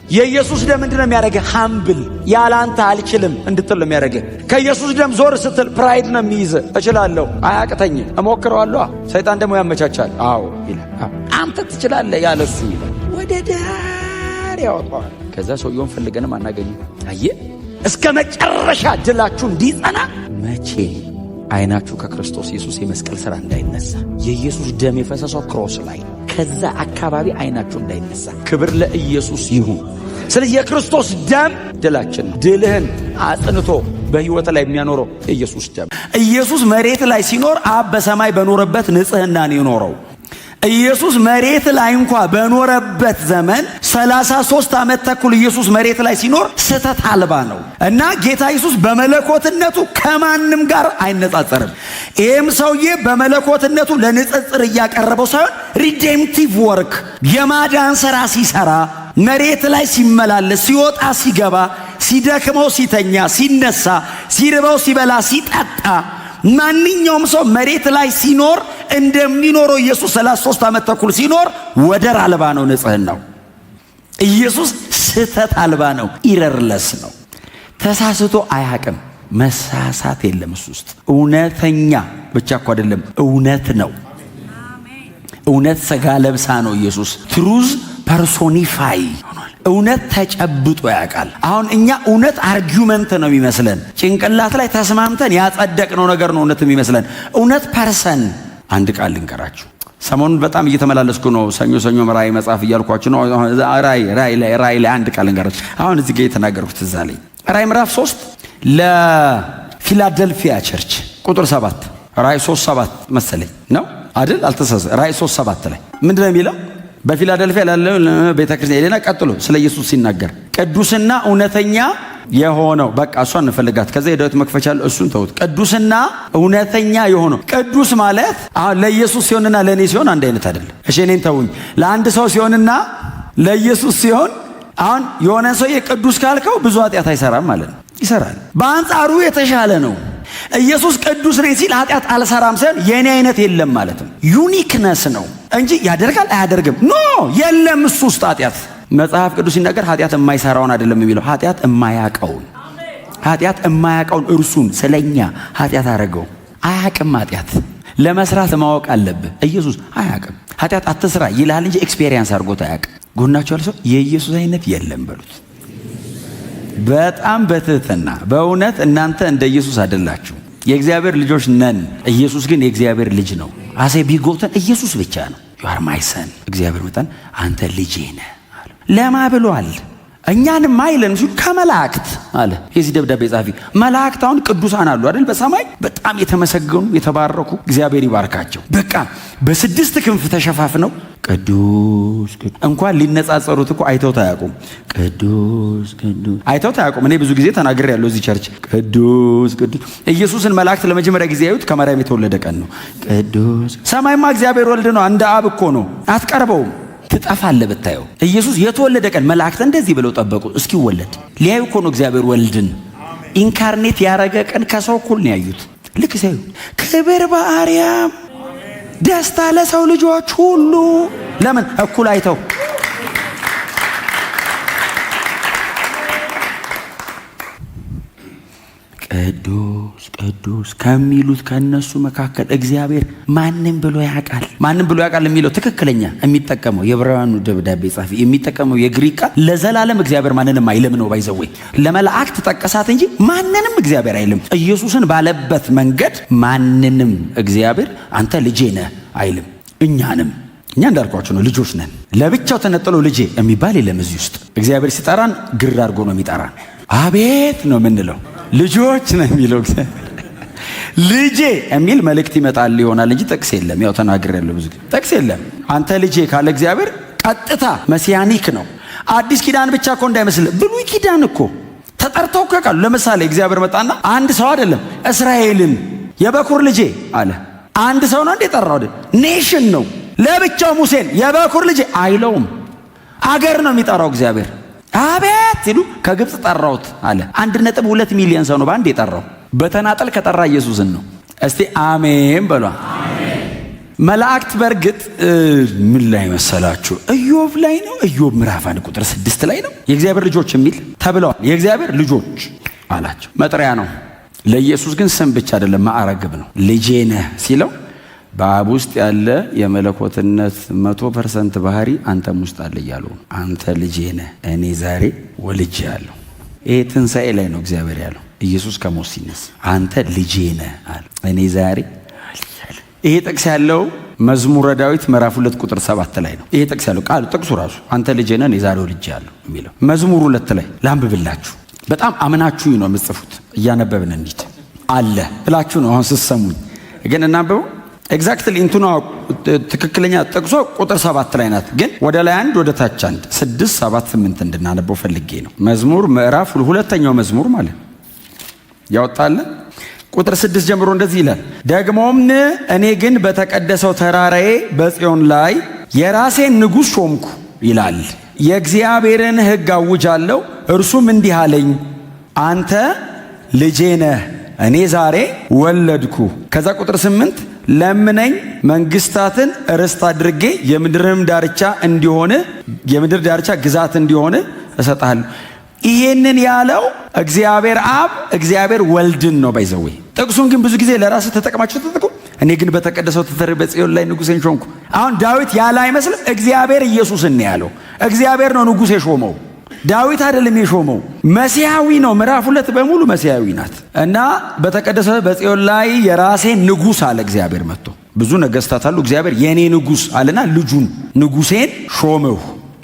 የኢየሱስ ደም ምንድነው የሚያደርገው? ሃምብል ያላንተ አልችልም እንድትል ነው የሚያደርገው። ከኢየሱስ ደም ዞር ስትል ፕራይድ ነው የሚይዝ። እችላለሁ፣ አያቅተኝም፣ እሞክረዋለሁ። ሰይጣን ደግሞ ያመቻቻል። አዎ ይላል፣ አንተ ትችላለህ ያለሱ ይላል። ወደ ዳር ያወጣዋል። ከዛ ሰውየውን ፈልገንም አናገኝም። አየህ፣ እስከ መጨረሻ ድላችሁ እንዲጸና መቼ አይናችሁ ከክርስቶስ ኢየሱስ የመስቀል ሥራ እንዳይነሳ፣ የኢየሱስ ደም የፈሰሰው ክሮስ ላይ ከዛ አካባቢ አይናችሁ እንዳይነሳ። ክብር ለኢየሱስ ይሁን። ስለዚህ የክርስቶስ ደም ድላችን ነው። ድልህን አጽንቶ በሕይወት ላይ የሚያኖረው ኢየሱስ ደም። ኢየሱስ መሬት ላይ ሲኖር አብ በሰማይ በኖረበት ንጽሕና ነው የኖረው። ኢየሱስ መሬት ላይ እንኳ በኖረበት ዘመን 33 ዓመት ተኩል ኢየሱስ መሬት ላይ ሲኖር ስተት አልባ ነው እና ጌታ ኢየሱስ በመለኮትነቱ ከማንም ጋር አይነጻጸርም። ይህም ሰውዬ በመለኮትነቱ ለንጽጽር እያቀረበው ሳይሆን ሪዴምቲቭ ወርክ የማዳን ሥራ ሲሰራ መሬት ላይ ሲመላለስ፣ ሲወጣ ሲገባ፣ ሲደክመው ሲተኛ፣ ሲነሳ፣ ሲርበው ሲበላ፣ ሲጠጣ ማንኛውም ሰው መሬት ላይ ሲኖር እንደሚኖረው ኢየሱስ 33 ዓመት ተኩል ሲኖር ወደር አልባ ነው ንጽሕናው። ኢየሱስ ስተት አልባ ነው፣ ኢረርለስ ነው። ተሳስቶ አያቅም። መሳሳት የለም እሱ ውስጥ። እውነተኛ ብቻ እኮ አይደለም፣ እውነት ነው። እውነት ሥጋ ለብሳ ነው ኢየሱስ። ትሩዝ ፐርሶኒፋይ ሆኗል። እውነት ተጨብጦ ያውቃል። አሁን እኛ እውነት አርጊውመንት ነው የሚመስለን፣ ጭንቅላት ላይ ተስማምተን ያጸደቅነው ነገር ነው እውነት የሚመስለን። እውነት ፐርሰን። አንድ ቃል ልንገራችሁ። ሰሞኑን በጣም እየተመላለስኩ ነው። ሰኞ ራእይ መጽሐፍ እያልኳችሁ ነው። ራእይ ላይ አንድ ቃል ልንገራችሁ። አሁን እዚህ ጋር የተናገርኩት እዛ ላይ ራእይ ምዕራፍ 3 ለፊላደልፊያ ቸርች ቁጥር 7 ራእይ 3:7 መሰለኝ ነው አይደል? አልተሳሳትኩም። ራእይ 3:7 ላይ ምንድን ነው የሚለው? በፊላደልፊያ ላለው ቤተክርስቲያን የሌላ ቀጥሎ ስለ ኢየሱስ ሲናገር ቅዱስና እውነተኛ የሆነው በቃ እሷን እንፈልጋት። ከዛ የዳዊት መክፈቻ አለ፣ እሱን ተውት። ቅዱስና እውነተኛ የሆነው ቅዱስ ማለት አሁን ለኢየሱስ ሲሆንና ለእኔ ሲሆን አንድ አይነት አይደለም። እሺ እኔን ተውኝ። ለአንድ ሰው ሲሆንና ለኢየሱስ ሲሆን አሁን የሆነ ሰው ቅዱስ ካልከው ብዙ ኃጢአት አይሰራም ማለት ነው። ይሰራል። በአንጻሩ የተሻለ ነው። ኢየሱስ ቅዱስ ነኝ ሲል ኃጢአት አልሰራም ሳይሆን የኔ አይነት የለም ማለት ነው። ዩኒክነስ ነው እንጂ ያደርጋል አያደርግም ኖ የለም። እሱ ውስጥ ኃጢአት መጽሐፍ ቅዱስ ሲናገር ኃጢአት የማይሰራውን አይደለም የሚለው፣ ኃጢአት የማያውቀውን እርሱን ስለኛ ኃጢአት አደረገው። አያውቅም። ኃጢአት ለመስራት ማወቅ አለብህ። ኢየሱስ አያውቅም። ኃጢአት አትስራ ይላል እንጂ ኤክስፔሪየንስ አድርጎት አያውቅም። ጎናቸው ያለ ሰው የኢየሱስ አይነት የለም በሉት። በጣም በትህትና በእውነት እናንተ እንደ ኢየሱስ አይደላችሁ። የእግዚአብሔር ልጆች ነን። ኢየሱስ ግን የእግዚአብሔር ልጅ ነው። አሴ ቢጎተን ኢየሱስ ብቻ ነው። ዩ አር ማይ ሰን። እግዚአብሔር መጣን አንተ ልጄ ነህ አለ። ለማ ብሏል? እኛንም አይለን ሲሉ ከመላእክት አለ። የዚህ ደብዳቤ ጻፊ መላእክት አሁን ቅዱሳን አሉ አይደል? በሰማይ በጣም የተመሰገኑ የተባረኩ፣ እግዚአብሔር ይባርካቸው። በቃ በስድስት ክንፍ ተሸፋፍነው ቅዱስ እንኳን ሊነጻጸሩት እኮ አይተውት አያውቁም። ቅዱስ አይተውት አያውቁም። እኔ ብዙ ጊዜ ተናግሬያለሁ እዚህ ቸርች። ቅዱስ ኢየሱስን መላእክት ለመጀመሪያ ጊዜ ያዩት ከማርያም የተወለደ ቀን ነው። ቅዱስ ሰማይማ እግዚአብሔር ወልድ ነው፣ እንደ አብ እኮ ነው። አትቀርበውም፣ ትጠፋለህ ብታየው። ኢየሱስ የተወለደ ቀን መላእክት እንደዚህ ብለው ጠበቁ እስኪወለድ። ሊያዩ እኮ ነው እግዚአብሔር ወልድን ኢንካርኔት ያረገ ቀን ከሰው እኩል ነው ያዩት። ልክ ሲያዩ ክብር በአርያም ደስታ ለሰው ልጆች ሁሉ። ለምን እኩል አይተው። ቅዱስ ቅዱስ ከሚሉት ከነሱ መካከል እግዚአብሔር ማንም ብሎ ያውቃል። ማንም ብሎ ያውቃል የሚለው ትክክለኛ የሚጠቀመው የዕብራውያኑ ደብዳቤ ጻፊ የሚጠቀመው የግሪክ ቃል ለዘላለም እግዚአብሔር ማንንም አይልም ነው። ባይዘው ለመላእክት ጠቀሳት እንጂ ማንንም እግዚአብሔር አይልም። ኢየሱስን ባለበት መንገድ ማንንም እግዚአብሔር አንተ ልጄ ነህ አይልም። እኛ እንዳልኳችሁ ነው፣ ልጆች ነን። ለብቻው ተነጥሎ ልጄ የሚባል የለም እዚህ ውስጥ። እግዚአብሔር ሲጠራን ግር አድርጎ ነው የሚጠራን። አቤት ነው የምንለው። ልጆች ነው የሚለው። ልጄ የሚል መልእክት ይመጣል ይሆናል እንጂ ጥቅስ የለም። ያው ተናግሬያለሁ ብዙ ጊዜ ጥቅስ የለም። አንተ ልጄ ካለ እግዚአብሔር ቀጥታ መሲያኒክ ነው። አዲስ ኪዳን ብቻ እኮ እንዳይመስል፣ ብሉይ ኪዳን እኮ ተጠርተው እኮ ቃሉ። ለምሳሌ እግዚአብሔር መጣና አንድ ሰው አይደለም እስራኤልን የበኩር ልጄ አለ። አንድ ሰው ነው እንደ ጠራው አይደል? ኔሽን ነው። ለብቻው ሙሴን የበኩር ልጄ አይለውም። አገር ነው የሚጠራው እግዚአብሔር። አቤት ሲሉ ከግብፅ ጠራውት አለ። 1.2 ሚሊዮን ሰው ነው በአንድ የጠራው። በተናጠል ከጠራ ኢየሱስን ነው። እስቲ አሜን በሏ። መላእክት በእርግጥ ምን ላይ መሰላችሁ? ኢዮብ ላይ ነው። ኢዮብ ምዕራፍ 1 ቁጥር 6 ላይ ነው የእግዚአብሔር ልጆች የሚል ተብለዋል። የእግዚአብሔር ልጆች አላቸው። መጥሪያ ነው። ለኢየሱስ ግን ስም ብቻ አይደለም፣ ማዕረግም ነው። ልጄ ነህ ሲለው በአብ ውስጥ ያለ የመለኮትነት 100% ባህሪ አንተም ውስጥ አለ እያለው ነው። አንተ ልጄ ነህ እኔ ዛሬ ወልጄሃለሁ። ይሄ ትንሣኤ ላይ ነው እግዚአብሔር ያለው። ኢየሱስ ከሞት ሲነሳ አንተ ልጄ ነህ አለ፣ እኔ ዛሬ ወልጄሃለሁ። ይሄ ጥቅስ ያለው መዝሙረ ዳዊት ምዕራፍ 2 ቁጥር 7 ላይ ነው። ይሄ ጥቅስ ያለው ቃሉ ጥቅሱ ራሱ አንተ ልጄ ነህ እኔ ዛሬ ወልጄሃለሁ የሚለው መዝሙር 2 ላይ ላንብብላችሁ። በጣም አምናችሁ ነው የምትጽፉት። እያነበብን እንዲት አለ ብላችሁ ነው አሁን ስትሰሙኝ ግን እናንብበው። ኤግዛክትሊ እንትኗ ትክክለኛ ጥቅሷ ቁጥር 7 ላይ ናት። ግን ወደ ላይ 1 ወደ ታች 1 6 7 8 እንድናነበው ፈልጌ ነው። መዝሙር ምዕራፍ 2ኛው መዝሙር ማለት ያወጣለ ቁጥር 6 ጀምሮ እንደዚህ ይላል። ደግሞም እኔ ግን በተቀደሰው ተራራዬ በጽዮን ላይ የራሴን ንጉሥ ሾምኩ ይላል። የእግዚአብሔርን ሕግ አውጃለሁ። እርሱም እንዲህ አለኝ፣ አንተ ልጄ ነህ እኔ ዛሬ ወለድኩ። ከዛ ቁጥር 8 ለምነኝ መንግስታትን ርስት አድርጌ የምድርም ዳርቻ እንዲሆን የምድር ዳርቻ ግዛት እንዲሆን እሰጣለሁ። ይሄንን ያለው እግዚአብሔር አብ እግዚአብሔር ወልድን ነው። ባይዘዌ ጥቅሱን ግን ብዙ ጊዜ ለራስ ተጠቅማችሁ ተጠቅሙ። እኔ ግን በተቀደሰው ተራራዬ በጽዮን ላይ ንጉሴን ሾምኩ። አሁን ዳዊት ያለ አይመስልም። እግዚአብሔር ኢየሱስን ነው ያለው። እግዚአብሔር ነው ንጉሥ የሾመው፣ ዳዊት አይደለም የሾመው። መሲያዊ ነው። ምዕራፍ 2 በሙሉ መሲያዊ ናት። እና በተቀደሰ በጽዮን ላይ የራሴ ንጉሥ አለ እግዚአብሔር መጥቶ። ብዙ ነገስታት አሉ። እግዚአብሔር የኔ ንጉሥ አለና ልጁን ንጉሴን ሾመሁ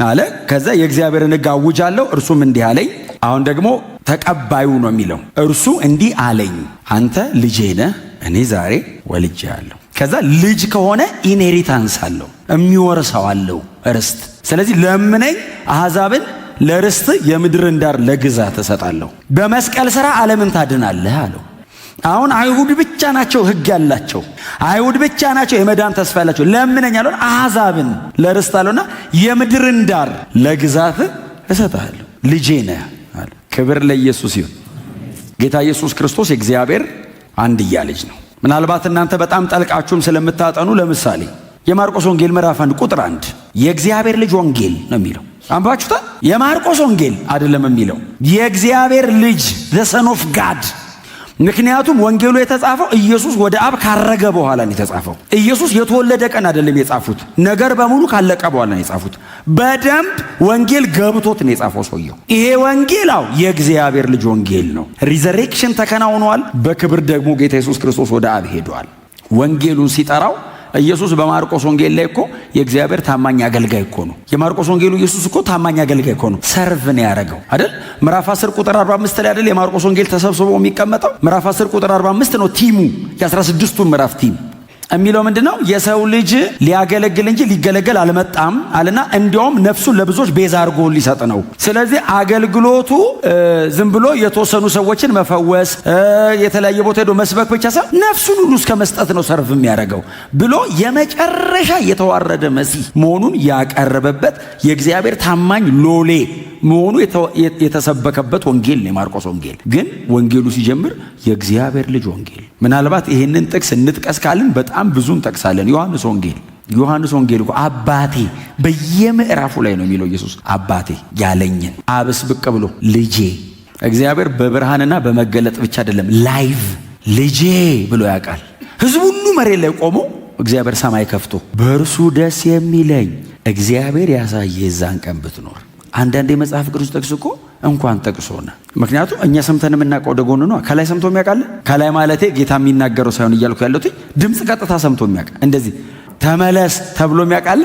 አለ። ከዛ የእግዚአብሔርን ሕግ አውጃለሁ እርሱም እንዲህ አለኝ። አሁን ደግሞ ተቀባዩ ነው የሚለው። እርሱ እንዲህ አለኝ፣ አንተ ልጄ ነህ እኔ ዛሬ ወልጄሃለሁ። ከዛ ልጅ ከሆነ ኢንሄሪታንስ አለው፣ የሚወርሰው አለው ርስት። ስለዚህ ለምነኝ አሕዛብን ለርስት የምድርን ዳር ለግዛት እሰጣለሁ። በመስቀል ሥራ ዓለምን ታድናለህ አለው። አሁን አይሁድ ብቻ ናቸው ሕግ ያላቸው፣ አይሁድ ብቻ ናቸው የመዳን ተስፋ ያላቸው። ለምነኝ አለውን አሕዛብን ለርስት አለውና የምድርን ዳር ለግዛት እሰጣለሁ። ልጄ ነህ አለ። ክብር ለኢየሱስ ይሁን። ጌታ ኢየሱስ ክርስቶስ የእግዚአብሔር አንድያ ልጅ ነው። ምናልባት እናንተ በጣም ጠልቃችሁም ስለምታጠኑ ለምሳሌ የማርቆስ ወንጌል ምዕራፍ 1 ቁጥር 1 የእግዚአብሔር ልጅ ወንጌል ነው የሚለው። አንባችሁታ? የማርቆስ ወንጌል አይደለም የሚለው የእግዚአብሔር ልጅ the son of God። ምክንያቱም ወንጌሉ የተጻፈው ኢየሱስ ወደ አብ ካረገ በኋላ ነው የተጻፈው። ኢየሱስ የተወለደ ቀን አይደለም የጻፉት፣ ነገር በሙሉ ካለቀ በኋላ ነው የጻፉት። በደንብ ወንጌል ገብቶት ነው የጻፈው ሰውየው። ይሄ ወንጌላው የእግዚአብሔር ልጅ ወንጌል ነው። ሪዘሬክሽን ተከናውኗል። በክብር ደግሞ ጌታ ኢየሱስ ክርስቶስ ወደ አብ ሄዷል። ወንጌሉን ሲጠራው ኢየሱስ በማርቆስ ወንጌል ላይ እኮ የእግዚአብሔር ታማኝ አገልጋይ እኮ ነው። የማርቆስ ወንጌሉ ኢየሱስ እኮ ታማኝ አገልጋይ እኮ ነው። ሰርቭ ነው ያደረገው አይደል? ምዕራፍ 10 ቁጥር 45 ላይ አይደል የማርቆስ ወንጌል ተሰብስቦ የሚቀመጠው? ምዕራፍ 10 ቁጥር 45 ነው ቲሙ፣ የ16ቱ ምዕራፍ ቲም የሚለው ምንድነው? የሰው ልጅ ሊያገለግል እንጂ ሊገለገል አልመጣም አለና እንዲያውም ነፍሱን ለብዙዎች ቤዛ አድርጎ ሊሰጥ ነው። ስለዚህ አገልግሎቱ ዝም ብሎ የተወሰኑ ሰዎችን መፈወስ፣ የተለያየ ቦታ ሄዶ መስበክ ብቻ ሳይሆን ነፍሱን ሁሉ እስከ መስጠት ነው ሰርቭ የሚያደርገው ብሎ የመጨረሻ የተዋረደ መሲህ መሆኑን ያቀረበበት የእግዚአብሔር ታማኝ ሎሌ መሆኑ የተሰበከበት ወንጌል ነው የማርቆስ ወንጌል። ግን ወንጌሉ ሲጀምር የእግዚአብሔር ልጅ ወንጌል። ምናልባት ይሄንን ጥቅስ እንጥቀስ ካልን በጣም ብዙ እንጠቅሳለን። ዮሐንስ ወንጌል እኮ አባቴ በየምዕራፉ ላይ ነው የሚለው ኢየሱስ አባቴ ያለኝን። አብስ ብቅ ብሎ ልጄ። እግዚአብሔር በብርሃንና በመገለጥ ብቻ አይደለም ላይቭ ልጄ ብሎ ያውቃል። ሕዝቡ ሁሉ መሬት ላይ ቆሞ እግዚአብሔር ሰማይ ከፍቶ በእርሱ ደስ የሚለኝ እግዚአብሔር ያሳየ የዛን ቀን ብትኖር። አንዳንድ የመጽሐፍ ቅዱስ ጥቅስ እኮ እንኳን ጠቅሶና፣ ምክንያቱም እኛ ሰምተን የምናውቀው ወደ ጎን ነው። ከላይ ሰምቶ የሚያውቃል። ከላይ ማለቴ ጌታ የሚናገረው ሳይሆን እያልኩ ያለሁት ድምፅ ቀጥታ ሰምቶ የሚያውቅ እንደዚህ ተመለስ ተብሎ የሚያውቃል።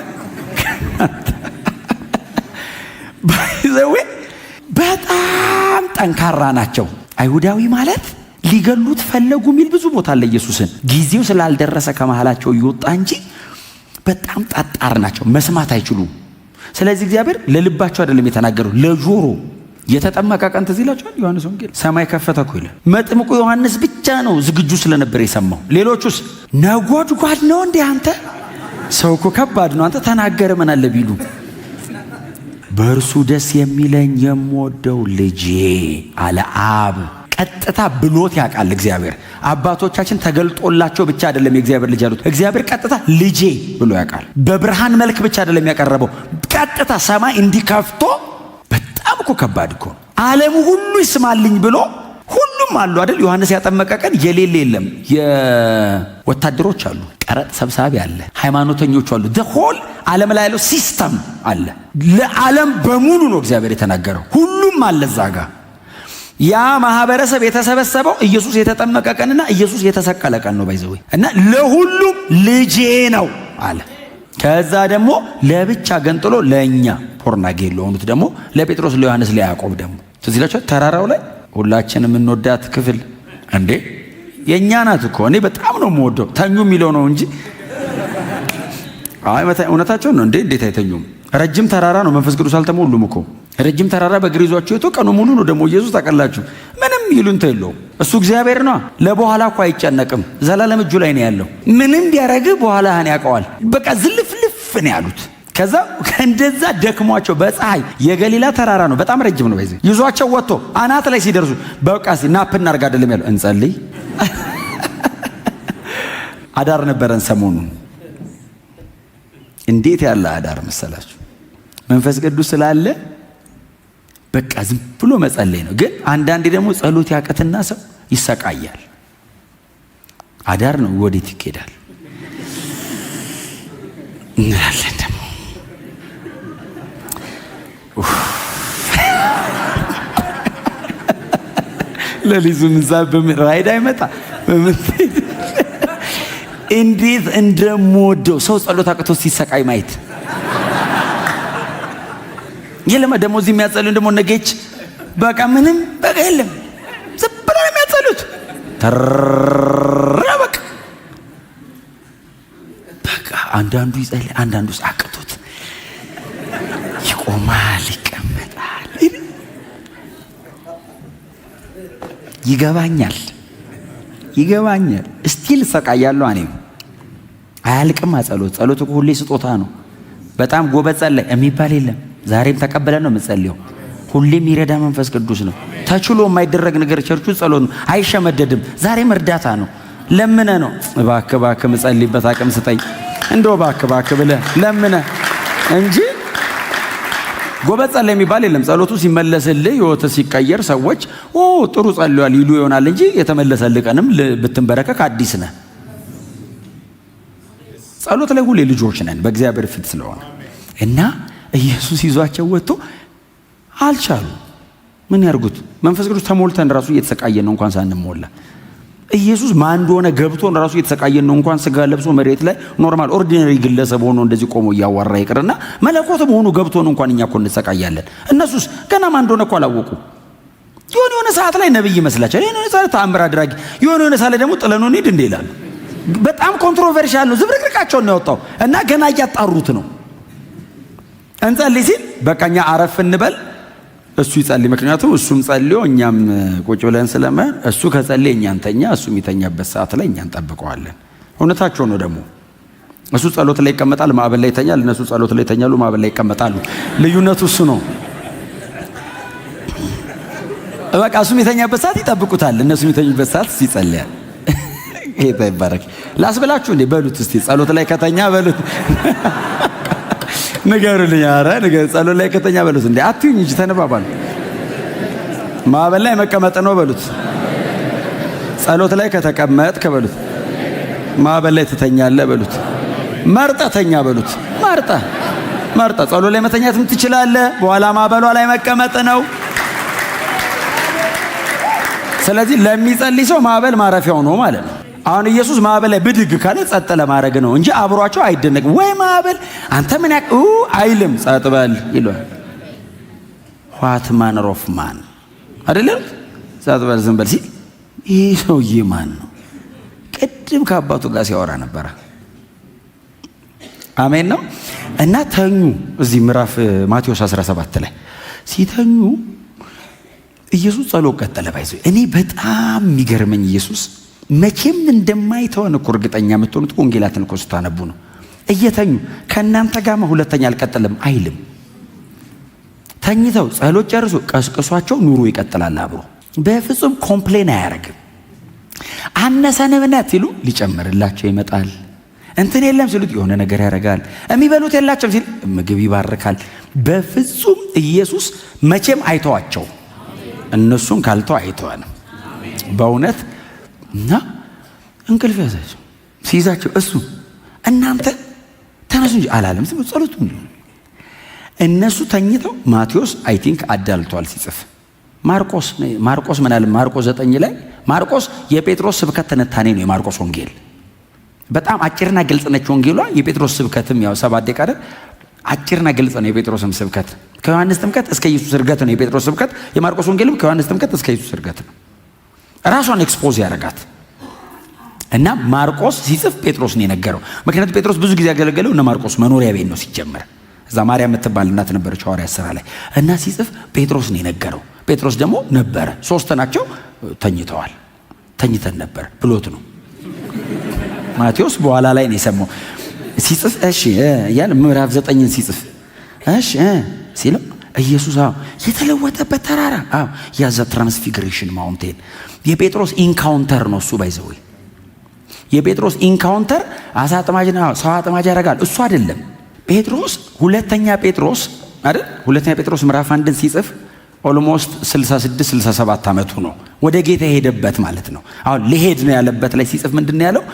ባይዘዌ በጣም ጠንካራ ናቸው። አይሁዳዊ ማለት ሊገሉት ፈለጉ የሚል ብዙ ቦታ አለ። ኢየሱስን ጊዜው ስላልደረሰ ከመሃላቸው እየወጣ እንጂ በጣም ጠጣር ናቸው። መስማት አይችሉም። ስለዚህ እግዚአብሔር ለልባቸው አይደለም የተናገረው፣ ለጆሮ የተጠመቀ ቀን ትዝ ይላችኋል። ዮሐንስ ወንጌል ሰማይ ከፈተ እኮ ይላል። መጥምቁ ዮሐንስ ብቻ ነው ዝግጁ ስለነበር የሰማው። ሌሎቹስ ነጎድጓድ ነው እንዴ አንተ ሰው እኮ ከባድ ነው አንተ ተናገረ ምን አለ ቢሉ። በእርሱ ደስ የሚለኝ የምወደው ልጄ አለ አብ። ቀጥታ ብሎት ያውቃል እግዚአብሔር። አባቶቻችን ተገልጦላቸው ብቻ አይደለም የእግዚአብሔር ልጅ ያሉት፣ እግዚአብሔር ቀጥታ ልጄ ብሎ ያውቃል። በብርሃን መልክ ብቻ አይደለም ያቀረበው፣ ቀጥታ ሰማይ እንዲከፍቶ። በጣም እኮ ከባድ እኮ ነው። ዓለሙ ሁሉ ይስማልኝ ብሎ ሁሉም አሉ አይደል? ዮሐንስ ያጠመቀ ቀን የሌለ የለም። የወታደሮች አሉ፣ ቀረጥ ሰብሳቢ አለ፣ ሃይማኖተኞች አሉ። ሆል ዓለም ላይ ያለው ሲስተም አለ። ለዓለም በሙሉ ነው እግዚአብሔር የተናገረው። ሁሉም አለ እዛ ጋ። ያ ማህበረሰብ የተሰበሰበው ኢየሱስ የተጠመቀ ቀንና ኢየሱስ የተሰቀለ ቀን ነው ባይዘው እና ለሁሉም ልጄ ነው አለ። ከዛ ደግሞ ለብቻ ገንጥሎ ለኛ ፖርናጌ ለሆኑት ደግሞ ለጴጥሮስ፣ ለዮሐንስ፣ ለያዕቆብ ደግሞ ትዝ ይላችኋል ተራራው ላይ ሁላችንም የምንወዳት ክፍል እንዴ የኛ ናት እኮ። እኔ በጣም ነው የምወደው። ተኙ የሚለው ነው እንጂ አይ እውነታቸው ነው እንዴ። እንዴት አይተኙም? ረጅም ተራራ ነው። መንፈስ ቅዱስ አልተሞሉም እኮ። ረጅም ተራራ በእግር ይዟቸው የቶ ቀኑ ሙሉ ነው ደግሞ ኢየሱስ ታውቃላችሁ። ምንም ይሉንታ የለውም። እሱ እግዚአብሔር ነው። ለበኋላ እኮ አይጨነቅም። ዘላለም እጁ ላይ ነው ያለው። ምንም ቢያረግ በኋላህን ያውቀዋል። በቃ ዝልፍልፍ ነው ያሉት። ከዛ እንደዛ ደክሟቸው በፀሐይ የገሊላ ተራራ ነው፣ በጣም ረጅም ነው። በዚህ ይዟቸው ወጥቶ አናት ላይ ሲደርሱ በቃ ናፕ እናድርግ አይደለም ያለው፣ እንጸልይ። አዳር ነበረን ሰሞኑን። እንዴት ያለ አዳር መሰላችሁ! መንፈስ ቅዱስ ስላለ በቃ ዝም ብሎ መጸለይ ነው። ግን አንዳንዴ ደግሞ ጸሎት ያቀትና ሰው ይሰቃያል። አዳር ነው፣ ወዴት ይኬዳል እንላለን ደግሞ ለሊዙ ምንዛ በራይድ አይመጣ እንዴት እንደምወደው ሰው ጸሎት አቅቶ ሲሰቃይ ማየት። የለም ደግሞ እዚህ የሚያጸሉን ደግሞ ነገች በቃ ምንም በቃ የለም ዝም ብለው የሚያጸሉት በቃ አንዳንዱ ይጸልይ፣ አንዳንዱ አቅቶት ይቆማል፣ ይቀመጣል። ይገባኛል እስቲል ሰቃያለሁ። እኔም አያልቅም ጸሎት እኮ ሁሌ ስጦታ ነው። በጣም ጎበዝ ጸለይ የሚባል የለም። ዛሬም ተቀበለን ነው የምጸልየው። ሁሌም ይረዳ መንፈስ ቅዱስ ነው። ተችሎ የማይደረግ ነገር ቸርቹ ጸሎት ነው። አይሸመደድም። ዛሬም እርዳታ ነው። ለምነ ነው እባክህ ምጸልይበት አቅም ስጠኝ እንደው እባክህ ብለህ ለምነ እንጂ ጎበዝ ጸለይ የሚባል የለም። ጸሎቱ ሲመለስልህ ህይወት ሲቀየር ሰዎች ጥሩ ጸልዋል ይሉ ይሆናል እንጂ የተመለሰልህ ቀንም ብትንበረከክ አዲስ ነህ። ጸሎት ላይ ሁሌ ልጆች ነን በእግዚአብሔር ፊት ስለሆነ እና ኢየሱስ ይዟቸው ወጥቶ አልቻሉ። ምን ያርጉት? መንፈስ ቅዱስ ተሞልተን ራሱ እየተሰቃየን ነው እንኳን ሳንሞላ። ኢየሱስ ማን እንደሆነ ገብቶን ራሱ እየተሰቃየን ነው እንኳን ስጋ ለብሶ መሬት ላይ ኖርማል ኦርዲናሪ ግለሰብ ሆኖ እንደዚህ ቆሞ እያዋራ ይቅርና መለኮት መሆኑ ገብቶን እንኳን እኛ እኮ እንሰቃያለን። እነሱስ ገና ማን እንደሆነ እኮ አላወቁ። የሆነ ሰዓት ላይ ነብይ ይመስላችኋል። የሆነ ሰዓት ተአምር አድራጊ፣ የሆነ ሰዓት ላይ ደግሞ ጥለነው እንሂድ እንደ ይላሉ። በጣም ኮንትሮቨርሻል ነው። ዝብርቅርቃቸውን ነው ያወጣው እና ገና እያጣሩት ነው። እንጸልይ ሲል በቃ እኛ አረፍ እንበል እሱ ይጸልይ። ምክንያቱም እሱም ጸልዮ እኛም ቁጭ ብለን ስለማን እሱ ከጸለየ እኛ እንተኛ፣ እሱ የሚተኛበት ሰዓት ላይ እኛ እንጠብቀዋለን። እውነታቸው ነው። ደግሞ እሱ ጸሎት ላይ ይቀመጣል፣ ማዕበል ላይ ይተኛል። እነሱ ጸሎት ላይ ይተኛሉ፣ ማዕበል ላይ ይቀመጣሉ። ልዩነቱ እሱ ነው። በቃ እሱ የሚተኛበት ሰዓት ይጠብቁታል፣ እነሱ የሚተኙበት ሰዓት ይጸልያል። ጌታ ይባረክ። ላስብላችሁ እንዴ በሉት እስቲ ጸሎት ላይ ከተኛ በሉት ንገሩልኝ። ኧረ ንገሩ። ጸሎት ላይ ከተኛ በሉት እንዴ አትዩኝ እንጂ ተነባባሉ። ማዕበል ላይ መቀመጥ ነው በሉት። ጸሎት ላይ ከተቀመጥክ በሉት ማዕበል ላይ ትተኛለህ በሉት። መርጠተኛ በሉት። መርጠ ጸሎት ላይ መተኛትም ትችላለህ። በኋላ ማዕበሏ ላይ መቀመጥ ነው። ስለዚህ ለሚጸልይ ሰው ማዕበል ማረፊያው ነው ማለት ነው። አሁን ኢየሱስ ማዕበል ላይ ብድግ ካለ ጸጥ ለማድረግ ነው እንጂ አብሯቸው አይደነቅም። ወይ ማዕበል አንተ ምን አይልም፣ ጸጥ በል ይሏል። ዋት ማነር ኦፍ ማን አይደለም፣ ጸጥ በል ዝም በል ሲል ይህ ሰውዬ ማን ነው? ቅድም ከአባቱ ጋር ሲያወራ ነበረ። አሜን ነው። እና ተኙ። እዚህ ምዕራፍ ማቴዎስ 17 ላይ ሲተኙ ኢየሱስ ጸሎት ቀጠለ። ባይዘ እኔ በጣም የሚገርመኝ ኢየሱስ መቼም እንደማይተወን እኮ እርግጠኛ የምትሆኑት ወንጌላትን እኮ ስታነቡ ነው። እየተኙ ከእናንተ ጋር ሁለተኛ አልቀጥልም አይልም። ተኝተው ጸሎት ጨርሶ ቀስቅሷቸው ኑሮ ይቀጥላል አብሮ። በፍጹም ኮምፕሌን አያደርግም። አነሰን እምነት ሲሉ ሊጨምርላቸው ይመጣል። እንትን የለም ሲሉት የሆነ ነገር ያደርጋል። የሚበሉት የላቸውም ሲል ምግብ ይባርካል። በፍጹም ኢየሱስ መቼም አይተዋቸው፣ እነሱን ካልተው አይተዋንም በእውነት እና እንቅልፍ ያዛቸው ሲይዛቸው እሱ እናንተ ተነሱ እንጂ አላለም። ጸሎቱ እነሱ ተኝተው ማቴዎስ አይ ቲንክ አዳልቷል ሲጽፍ ማርቆስ ምን አለ? ማርቆስ 9 ላይ ማርቆስ የጴጥሮስ ስብከት ትንታኔ ነው። የማርቆስ ወንጌል በጣም አጭርና ግልጽ ነች ወንጌሏ። የጴጥሮስ ስብከትም ያው 7 ደቂቃ አጭርና ግልጽ ነው። የጴጥሮስም ስብከት ከዮሐንስ ጥምቀት እስከ ኢየሱስ ዕርገት ነው የጴጥሮስ ስብከት። የማርቆስ ወንጌልም ከዮሐንስ ጥምቀት እስከ ኢየሱስ ዕርገት ነው። ራሷን ኤክስፖዝ ያደርጋት እና ማርቆስ ሲጽፍ ጴጥሮስ ነው የነገረው። ምክንያቱም ጴጥሮስ ብዙ ጊዜ ያገለገለው እነ ማርቆስ መኖሪያ ቤት ነው ሲጀመር። እዛ ማርያም የምትባል እናት ነበረች ሐዋርያት ሥራ ላይ እና ሲጽፍ ጴጥሮስ ነው የነገረው። ጴጥሮስ ደግሞ ነበረ። 3 ናቸው ተኝተዋል። ተኝተን ነበር ብሎት ነው ማቴዎስ በኋላ ላይ ነው የሰማው ሲጽፍ። እሺ እያለ ምዕራፍ 9ን ሲጽፍ እሺ ሲለው ኢየሱስ የተለወጠበት ተራራ ያዛ ትራንስፊግሬሽን ማውንቴን የጴጥሮስ ኢንካውንተር ነው እሱ። ባይዘው የጴጥሮስ ኢንካውንተር አሳ አጥማጅና ሰው አጥማጅ ያደርጋል እሱ አይደለም። ጴጥሮስ ሁለተኛ ጴጥሮስ አይደል? ሁለተኛ ጴጥሮስ ምዕራፍ 1ን ሲጽፍ ኦልሞስት 66 67 ዓመቱ ነው ወደ ጌታ የሄደበት ማለት ነው። አሁን ሊሄድ ነው ያለበት ላይ ሲጽፍ ምንድነው ያለው?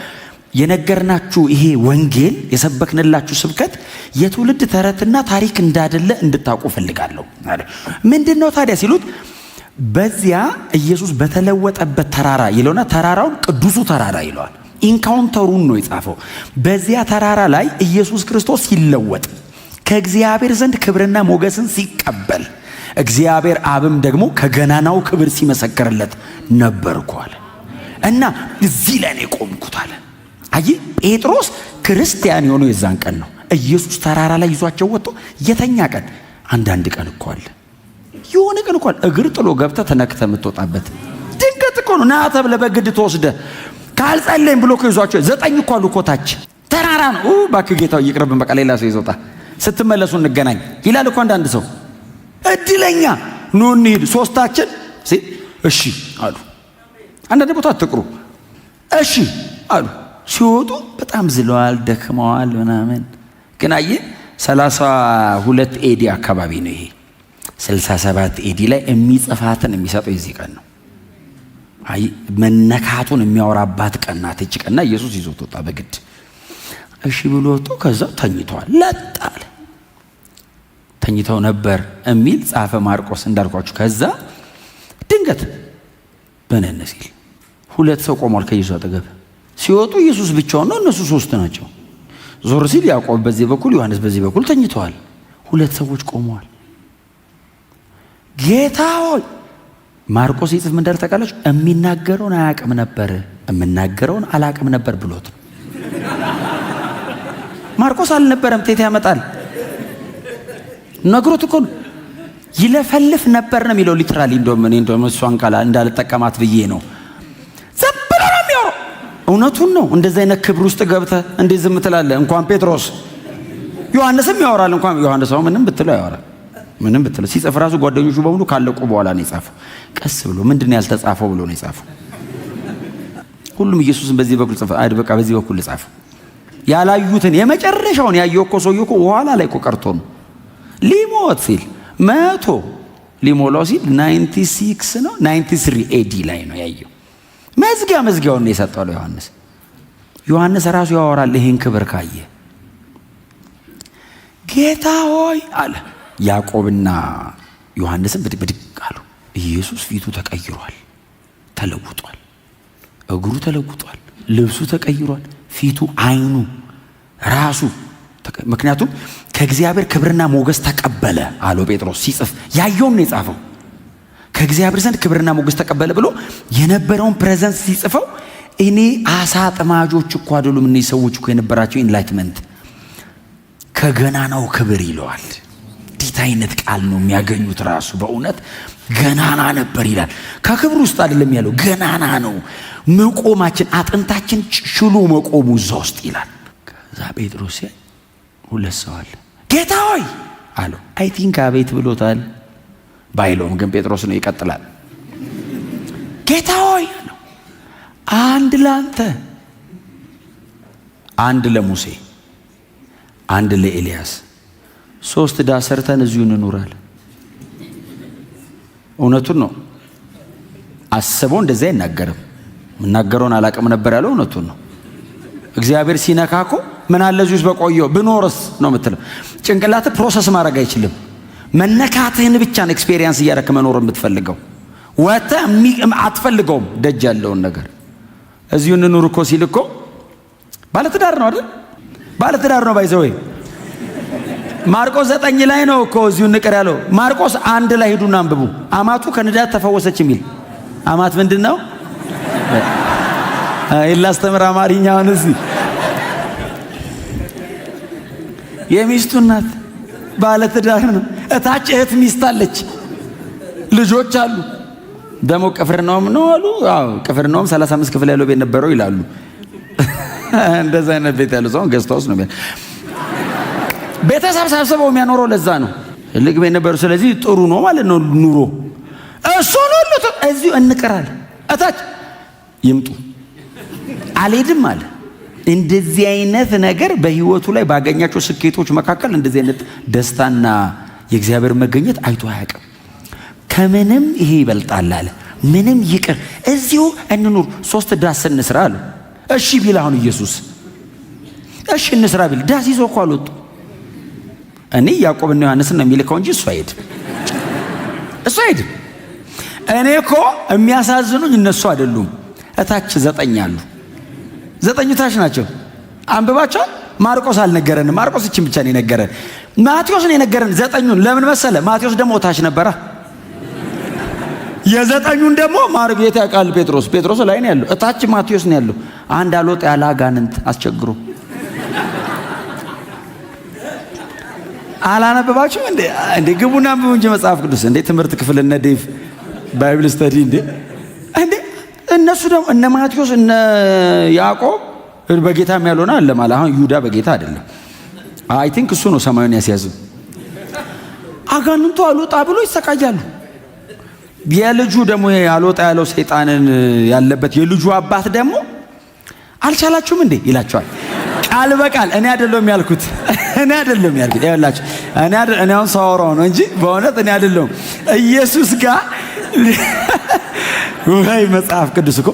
የነገርናችሁ ይሄ ወንጌል የሰበክንላችሁ ስብከት የትውልድ ተረትና ታሪክ እንዳደለ እንድታውቁ ፈልጋለሁ። ምንድነው ታዲያ ሲሉት በዚያ ኢየሱስ በተለወጠበት ተራራ ይለውና ተራራውን ቅዱሱ ተራራ ይለዋል። ኢንካውንተሩን ነው የጻፈው። በዚያ ተራራ ላይ ኢየሱስ ክርስቶስ ሲለወጥ ከእግዚአብሔር ዘንድ ክብርና ሞገስን ሲቀበል እግዚአብሔር አብም ደግሞ ከገናናው ክብር ሲመሰክርለት ነበርኩ አለ እና እዚህ ላይ ነው የቆምኩት አለ። አይ ጴጥሮስ ክርስቲያን የሆነው የዛን ቀን ነው። ኢየሱስ ተራራ ላይ ይዟቸው ወጥቶ የተኛ ቀን አንዳንድ ቀን እኮ አለ የሆነ ቀን እኮ እግር ጥሎ ገብተ ተነክተ የምትወጣበት ድንገት እኮ ነው። ና ተብለ በግድ ተወስደ ካልጸለይም ብሎ ከይዟቸው 9 እኮ አሉ እኮ ታች ተራራ ነው። ባክ ጌታው ይቅርብን፣ በቃ ሌላ ሰው ይዞታ ስትመለሱ እንገናኝ ይላል እኮ አንዳንድ ሰው። እድለኛ ኑ እንሂድ ሶስታችን እሺ አሉ። አንዳንድ ቦታ አትቅሩ እሺ አሉ። ሲወጡ በጣም ዝለዋል፣ ደክመዋል ምናምን። ግን አየ 32 ኤዲ አካባቢ ነው ይሄ 67 ኤዲ ላይ የሚጽፋትን የሚሰጠው የዚህ ቀን ነው። አይ መነካቱን የሚያወራባት ቀን ናት እቺ ቀንና ኢየሱስ ይዞት ወጣ በግድ። እሺ ብሎ ወጥቶ ከዛ ተኝተዋል። ለጣለ ተኝተው ነበር የሚል ጻፈ ማርቆስ እንዳልኳችሁ። ከዛ ድንገት በነነ ሲል 2 ሰው ቆሟል ከኢየሱስ አጠገብ። ሲወጡ ኢየሱስ ብቻውን ነው፣ እነሱ 3 ናቸው። ዞር ሲል ያዕቆብ በዚህ በኩል ዮሐንስ በዚህ በኩል ተኝተዋል። 2 ሰዎች ቆመዋል። ጌታ ሆይ ማርቆስ ይጽፍ ምን እንዳለ ታውቃላችሁ? የሚናገረውን አያውቅም ነበር፣ የምናገረውን አላውቅም ነበር ብሎት። ማርቆስ አልነበረም ቴት ያመጣል ነግሮት እኮ ይለፈልፍ ነበር ነው የሚለው ሊትራሊ። እንደውም እሷን ቃል እንዳልጠቀማት ብዬ ነው። ዝም ብሎ ነው የሚያወራው። እውነቱን ነው። እንደዚህ አይነት ክብር ውስጥ ገብተህ እንዴት ዝም ትላለህ? እንኳን ጴጥሮስ ዮሐንስም ያወራል። እንኳን ዮሐንስ ምንም ብትለው ያወራል። ምንም ብትለው ሲጽፍ ራሱ ጓደኞቹ በሙሉ ካለቁ በኋላ ነው የጻፈው። ቀስ ብሎ ምንድን ነው ያልተጻፈው ብሎ ነው የጻፈው። ሁሉም ኢየሱስን በዚህ በኩል ጽፈ አይደል? በቃ በዚህ በኩል ጻፈው። ያላዩትን የመጨረሻውን ያየው እኮ ሰውዬው እኮ ኋላ ላይ እኮ ቀርቶ ነው ሊሞት ሲል 100 ሊሞላው ሲል 96 ነው 93 ኤዲ ላይ ነው ያየው። መዝጊያውን ነው የሰጠው ለዮሐንስ። ዮሐንስ ራሱ ያወራል ይሄን ክብር ካየ። ጌታ ሆይ አለ። ያዕቆብና ዮሐንስም ብድግ አሉ። ኢየሱስ ፊቱ ተቀይሯል፣ ተለውጧል። እግሩ ተለውጧል፣ ልብሱ ተቀይሯል፣ ፊቱ አይኑ ራሱ። ምክንያቱም ከእግዚአብሔር ክብርና ሞገስ ተቀበለ አለው ጴጥሮስ ሲጽፍ። ያየውን ነው የጻፈው። ከእግዚአብሔር ዘንድ ክብርና ሞገስ ተቀበለ ብሎ የነበረውን ፕሬዘንስ ሲጽፈው እኔ አሳ አጥማጆች እኮ አይደሉም እነዚህ ሰዎች እኮ የነበራቸው ኢንላይትመንት ከገናናው ክብር ይለዋል። እንዴት አይነት ቃል ነው የሚያገኙት! ራሱ በእውነት ገናና ነበር ይላል። ከክብር ውስጥ አይደለም ያለው፣ ገናና ነው። መቆማችን አጥንታችን ሽሎ መቆሙ እዛ ውስጥ ይላል። ከዛ ጴጥሮስ 2 ሰው አለ። ጌታ ሆይ አለው። አይ ቲንክ አቤት ብሎታል። ባይለውም ግን ጴጥሮስ ነው ይቀጥላል። ጌታ ሆይ ነው። አንድ ለአንተ፣ አንድ ለሙሴ፣ አንድ ለኤልያስ፣ 3 ዳስ ሰርተን እዚሁ እንኑራለን። እውነቱን ነው። አስበው እንደዚያ አይናገርም። የምናገረውን አላቅም ነበር ያለው እውነቱን ነው። እግዚአብሔር ሲነካኮ ምን አለ እዚህ ውስጥ በቆየው ብኖርስ ነው የምትለው። ጭንቅላት ፕሮሰስ ማድረግ አይችልም። መነካትህን ብቻ ነው ኤክስፔሪየንስ እያደረክ መኖር የምትፈልገው። ወጥተህ አትፈልገውም ደጅ ያለውን ነገር። እዚሁ እንኑር እኮ ሲል እኮ ባለትዳር ነው አይደል? ባለትዳር ነው ባይዘው። ማርቆስ 9 ላይ ነው እኮ እዚሁ እንቅር ያለው። ማርቆስ 1 ላይ ሄዱና አንብቡ። አማቱ ከንዳት ተፈወሰች የሚል አማት ምንድን ነው? ይላስተምር አማርኛውን እዚህ የሚስቱ እናት ባለትዳር ነው። እታች እህት ሚስት አለች፣ ልጆች አሉ። ደሞ ቅፍርናሆም ነው አሉ። አዎ ቅፍርናሆም 35 ክፍል ያለው ቤት ነበረው ይላሉ። እንደዛ አይነት ቤት ያለው ሰው ገስታውስ ነው። ቤተሰብ ሰብስበው የሚያኖረው ለዛ ነው። ልቅ ቤት ነበረው። ስለዚህ ጥሩ ነው ማለት ነው ኑሮ። እሱ ነው እዚሁ እንቀራለን። እታች ይምጡ አልሄድም አለ። እንደዚህ አይነት ነገር በህይወቱ ላይ ባገኛቸው ስኬቶች መካከል እንደዚህ አይነት ደስታና የእግዚአብሔር መገኘት አይቶ አያውቅም። ከምንም ይሄ ይበልጣል አለ። ምንም ይቅር፣ እዚሁ እንኑር፣ 3 ዳስ እንስራ አለ። እሺ ቢል አሁን ኢየሱስ እሺ እንስራ ቢል ዳስ ይዞ እኮ አልወጡ። እኔ ያዕቆብና ዮሐንስን ነው የሚልከው እንጂ እሱ አይሄድም። እኔ እኮ የሚያሳዝኑኝ እነሱ አይደሉም። እታች 9 አሉ። 9 ታች ናቸው። አንብባቸው። ማርቆስ አልነገረንም። ማርቆስ እቺን ብቻ ነው የነገረን። ማቴዎስ ነው የነገረን 9ን። ለምን መሰለ? ማቴዎስ ደግሞ ታች ነበራ። የ9ን ደግሞ ማርጌታ ያውቃል። ጴጥሮስ ላይ ነው ያለው። እታች ማቴዎስ ነው ያለው። አንድ አልወጣ ያለ አጋንንት አስቸግሮ አላነበባችሁ እንዴ? ግቡና አንብቡ እንጂ መጽሐፍ ቅዱስ እንዴ! ትምህርት ክፍል እነ ዴቭ ባይብል ስተዲ እንዴ! እነሱ ደግሞ እነ ማቴዎስ እነ ያዕቆብ በጌታም ያልሆነ አለ ማለት። አሁን ይሁዳ በጌታ አይደለም። አይ ቲንክ እሱ ነው ሰማዩን ያስያዘው። አጋንንቱ አልወጣ ብሎ ይሰቃያሉ። የልጁ ደግሞ አልወጣ ያለው ሰይጣንን ያለበት የልጁ አባት ደግሞ አልቻላችሁም እንዴ ይላቸዋል። ቃል በቃል እኔ አይደለም ያልኩት ይኸውላችሁ፣ እኔ አሁን ሳወራው ነው እንጂ በእውነት እኔ አይደለም። ኢየሱስ ጋር ወይ መጽሐፍ ቅዱስ እኮ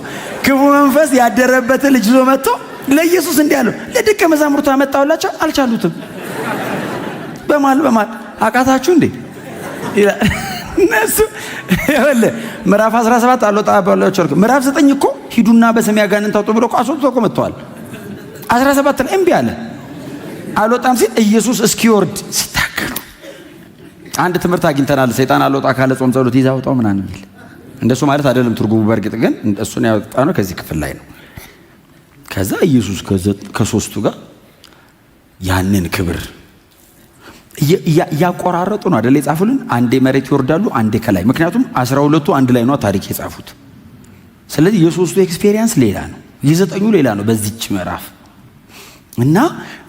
ክፉ መንፈስ ያደረበት ልጅ ይዞ መጥቶ ለኢየሱስ እንዲህ አለው፣ ለደቀ መዛሙርቱ አመጣውላቸው፣ አልቻሉትም። በማል አቃታችሁ እንዴ ይላል። እነሱ ይኸውልህ ምዕራፍ 17 አልወጣ ባላቸው ምዕራፍ 9 እኮ ሂዱና በስሜ አጋንንት አውጡ ብሎ አስወጥቶ እኮ መጥተዋል። 17 ላይ እምቢ አለ፣ አልወጣም ሲል ኢየሱስ እስኪወርድ ሲታገሉ አንድ ትምህርት አግኝተናል። ሰይጣን አልወጣ ካለ ጾም ጸሎት ይዛውጣው ምናምን የሚል እንደሱ ማለት አይደለም ትርጉሙ። በእርግጥ ግን እሱን ያወጣ ነው ከዚህ ክፍል ላይ ነው። ከዛ ኢየሱስ ከ3ቱ ጋር ያንን ክብር ያቆራረጡ ነው አይደል የጻፉልን። አንዴ መሬት ይወርዳሉ፣ አንዴ ከላይ። ምክንያቱም 12ቱ አንድ ላይ ነው ታሪክ የጻፉት። ስለዚህ የ3ቱ ኤክስፔሪየንስ ሌላ ነው፣ የ9ኙ ሌላ ነው በዚች ምዕራፍ። እና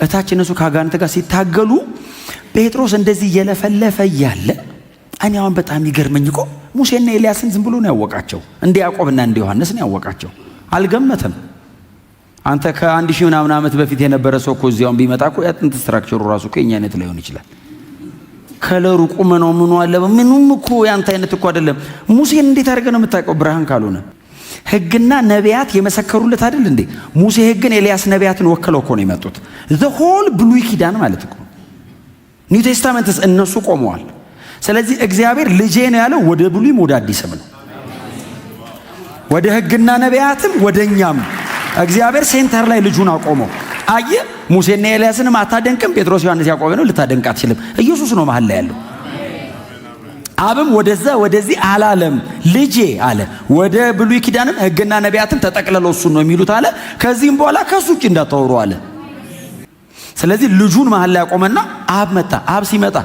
እታች እነሱ ከአጋንንት ጋር ሲታገሉ ጴጥሮስ እንደዚህ እየለፈለፈ እያለ እኔ አሁን በጣም ይገርመኝ እኮ ሙሴና ኤልያስን ዝም ብሎ ነው ያወቃቸው። እንደ ያዕቆብና እንደ ዮሐንስን ያወቃቸው አልገመተም። አንተ ከ1000 ምናምን ዓመት በፊት የነበረ ሰው እኮ እዚያውን ቢመጣ እኮ ያጥንት ስትራክቸሩ ራሱ እኮ የኛ አይነት ላይሆን ይችላል። ከለሩ ቁመናው ምኑ አለ ምኑም እኮ ያንተ አይነት እኮ አይደለም። ሙሴን እንዴት አድርገህ ነው የምታውቀው? ብርሃን ካልሆነ ሕግና ነቢያት የመሰከሩለት አይደል እንዴ? ሙሴ ሕግን፣ ኤልያስ ነቢያትን ወክለው እኮ ነው የመጡት። ዘ ሆል ብሉይ ኪዳን ማለት እኮ ኒው ቴስታመንትስ እነሱ ቆመዋል። ስለዚህ እግዚአብሔር ልጄ ነው ያለው ወደ ብሉይም ወደ አዲስም ነው፣ ወደ ሕግና ነቢያትም ወደኛም እግዚአብሔር ሴንተር ላይ ልጁን አቆመው። አየህ ሙሴና ኤልያስንም አታደንቅም? ጴጥሮስ፣ ዮሐንስ፣ ያዕቆብ ነው ልታደንቅ አትችልም። ኢየሱስ ነው መሀል ላይ ያለው። አብም ወደዛ ወደዚህ አላለም፣ ልጄ አለ። ወደ ብሉይ ኪዳንም ሕግና ነቢያትም ተጠቅልለው እሱን ነው የሚሉት አለ። ከዚህም በኋላ ከሱ ውጭ እንዳታወሩ አለ። ስለዚህ ልጁን መሀል ላይ ያቆመና አብ መጣ። አብ ሲመጣ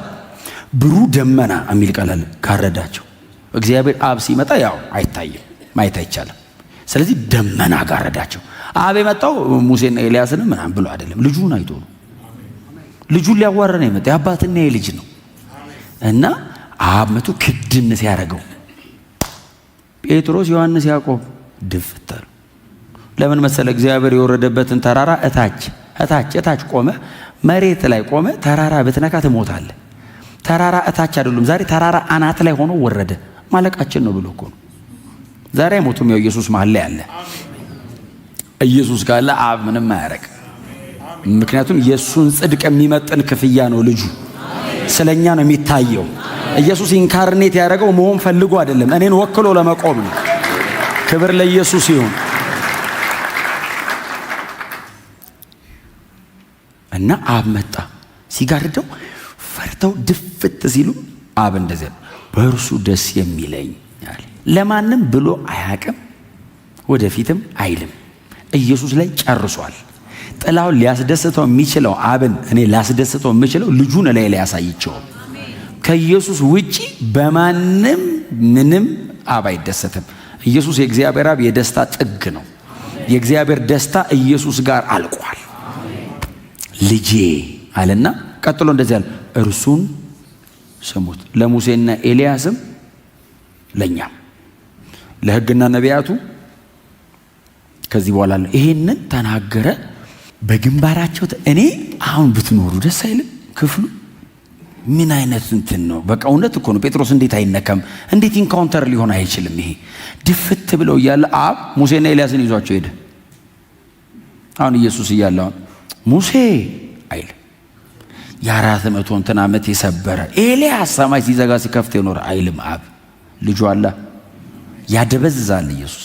ብሩህ ደመና የሚል ቃል አለ ጋረዳቸው። እግዚአብሔር አብ ሲመጣ ያው አይታይም፣ ማየት አይቻልም። ስለዚህ ደመና ጋረዳቸው። አብ የመጣው ሙሴና ኤልያስን ምናምን ብሎ አይደለም፣ ልጁን አይቶ ነው። ልጁን ሊያዋረን የመጣ የአባትና የልጅ ነው። እና አብ መቶ ክድን ሲያደርገው ጴጥሮስ፣ ዮሐንስ፣ ያዕቆብ ድፍት አሉ። ለምን መሰለ? እግዚአብሔር የወረደበትን ተራራ እታች ቆመ፣ መሬት ላይ ቆመ። ተራራ ብትነካ ትሞታለህ። ተራራ እታች አይደሉም። ዛሬ ተራራ አናት ላይ ሆኖ ወረደ። ማለቃችን ነው ብሎ እኮ ነው። ዛሬ አይሞቱም። ያው ኢየሱስ መሀል ላይ አለ። ኢየሱስ ካለ አብ ምንም አያረግ። ምክንያቱም የእሱን ጽድቅ የሚመጥን ክፍያ ነው ልጁ። ስለኛ ነው የሚታየው። ኢየሱስ ኢንካርኔት ያደረገው መሆን ፈልጎ አይደለም፣ እኔን ወክሎ ለመቆም ነው። ክብር ለኢየሱስ ይሁን። እና አብ መጣ። ሲጋርደው ፈርተው ድፍት ሲሉ አብ እንደዚያ በእርሱ ደስ የሚለኝ አለ። ለማንም ብሎ አያቅም፣ ወደፊትም አይልም። ኢየሱስ ላይ ጨርሷል። ጥላውን ሊያስደስተው የሚችለው አብን እኔ ላስደስተው የምችለው ልጁን ላይ ያሳይቸው። ከኢየሱስ ውጪ በማንም ምንም አብ አይደሰትም። ኢየሱስ የእግዚአብሔር አብ የደስታ ጥግ ነው። የእግዚአብሔር ደስታ ኢየሱስ ጋር አልቋል። ልጄ አለና ቀጥሎ እንደዚህ አለ፣ እርሱን ስሙት። ለሙሴና ኤልያስም ለኛም ለሕግና ነቢያቱ ከዚህ በኋላ ይሄንን ተናገረ። በግንባራቸው እኔ አሁን ብትኖሩ ደስ አይልም? ክፍሉ ምን አይነት እንትን ነው? በቃ እውነት እኮ ነው። ጴጥሮስ እንዴት አይነካም? እንዴት ኢንካውንተር ሊሆን አይችልም? ይሄ ድፍት ብለው እያለ አብ ሙሴና ኤልያስን ይዟቸው ሄደ። አሁን ኢየሱስ እያለ አሁን ሙሴ አይል የ400 እንትን ዓመት የሰበረ ኤልያስ ሰማይ ሲዘጋ ሲከፍት የኖረ አይልም። አብ ልጁ አለ ያደበዝዛል። ኢየሱስ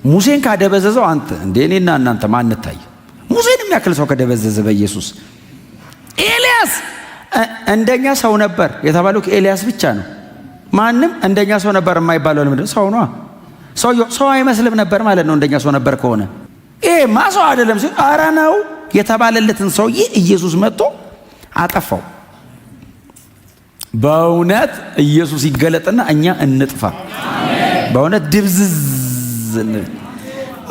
ሙሴን ካደበዘዘው አንተ እንደ እኔና እናንተ ማን ታይ? ሙሴን የሚያክል ሰው ከደበዘዘ በኢየሱስ ኤልያስ እንደኛ ሰው ነበር የተባለው ከኤልያስ ብቻ ነው። ማንም እንደኛ ሰው ነበር የማይባለው ለምንድን ነው? ሰው ነው። ሰው አይመስልም ነበር ማለት ነው። እንደኛ ሰው ነበር ከሆነ ማሰው አይደለም ሲል ኧረ ነው የተባለለትን ሰውዬ ኢየሱስ መጥቶ አጠፋው። በእውነት ኢየሱስ ይገለጥና እኛ እንጥፋ። በእውነት ድብዝዝ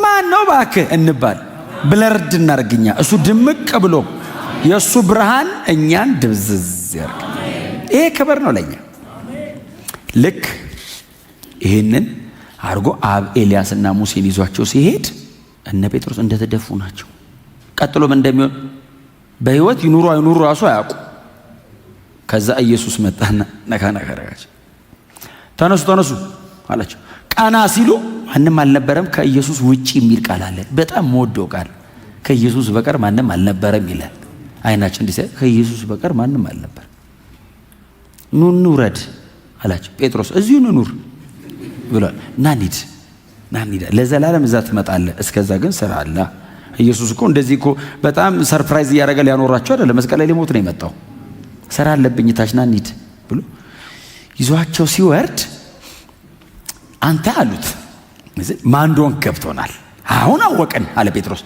ማን ነው እባክህ እንባል ብለርድ እናርግኛ። እሱ ድምቅ ብሎ የእሱ ብርሃን እኛን ድብዝዝ ያርግ። ይሄ ክብር ነው ለኛ። ልክ ይህንን አድርጎ አብ ኤልያስና ሙሴን ይዟቸው ሲሄድ እነ ጴጥሮስ እንደተደፉ ናቸው። ቀጥሎም እንደሚሆን በህይወት ይኑሩ አይኑሩ ራሱ አያውቁ። ከዛ ኢየሱስ መጣና ነካ አደረጋቸው። ተነሱ አላቸው። ቀና ሲሉ ማንም አልነበረም ከኢየሱስ ውጪ የሚል ቃል አለ። በጣም ወደው ቃል ከኢየሱስ በቀር ማንም አልነበረም ይላል። አይናችን እንዲህ ከኢየሱስ በቀር ማንም አልነበር። ኑ እንውረድ አላቸው። ጴጥሮስ እዚሁ እንኑር ብሏል። ና እንሂድ ለዘላለም እዛ ትመጣለህ፣ እስከዛ ግን ስራ አለ። ኢየሱስ እኮ እንደዚህ እኮ በጣም ሰርፕራይዝ እያደረገ ሊያኖራቸው አይደለም። መስቀል ላይ ሊሞት ነው የመጣው። ስራ አለብኝ ታች ና እንሂድ ብሎ ይዟቸው ሲወርድ አንተ አሉት ማን እንደሆንክ ገብቶናል፣ አሁን አወቅን አለ ጴጥሮስ።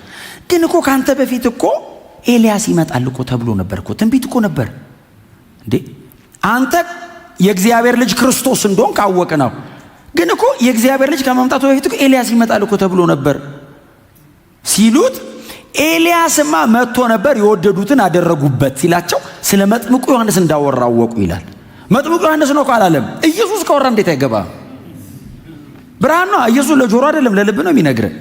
ግን እኮ ካንተ በፊት እኮ ኤልያስ ይመጣል እኮ ተብሎ ነበር እኮ ትንቢት እኮ ነበር እንዴ። አንተ የእግዚአብሔር ልጅ ክርስቶስ እንደሆንክ አወቅነው። ግን እኮ የእግዚአብሔር ልጅ ከመምጣቱ በፊት እኮ ኤልያስ ይመጣል እኮ ተብሎ ነበር ሲሉት፣ ኤልያስማ መጥቶ ነበር የወደዱትን አደረጉበት ሲላቸው ስለ መጥምቁ ዮሐንስ እንዳወራ አወቁ ይላል። መጥምቁ ዮሐንስ ነው ካላለም ኢየሱስ ከወራ እንዴት አይገባ? ብርሃን ነው ኢየሱስ። ለጆሮ አይደለም ለልብ ነው የሚነግረን።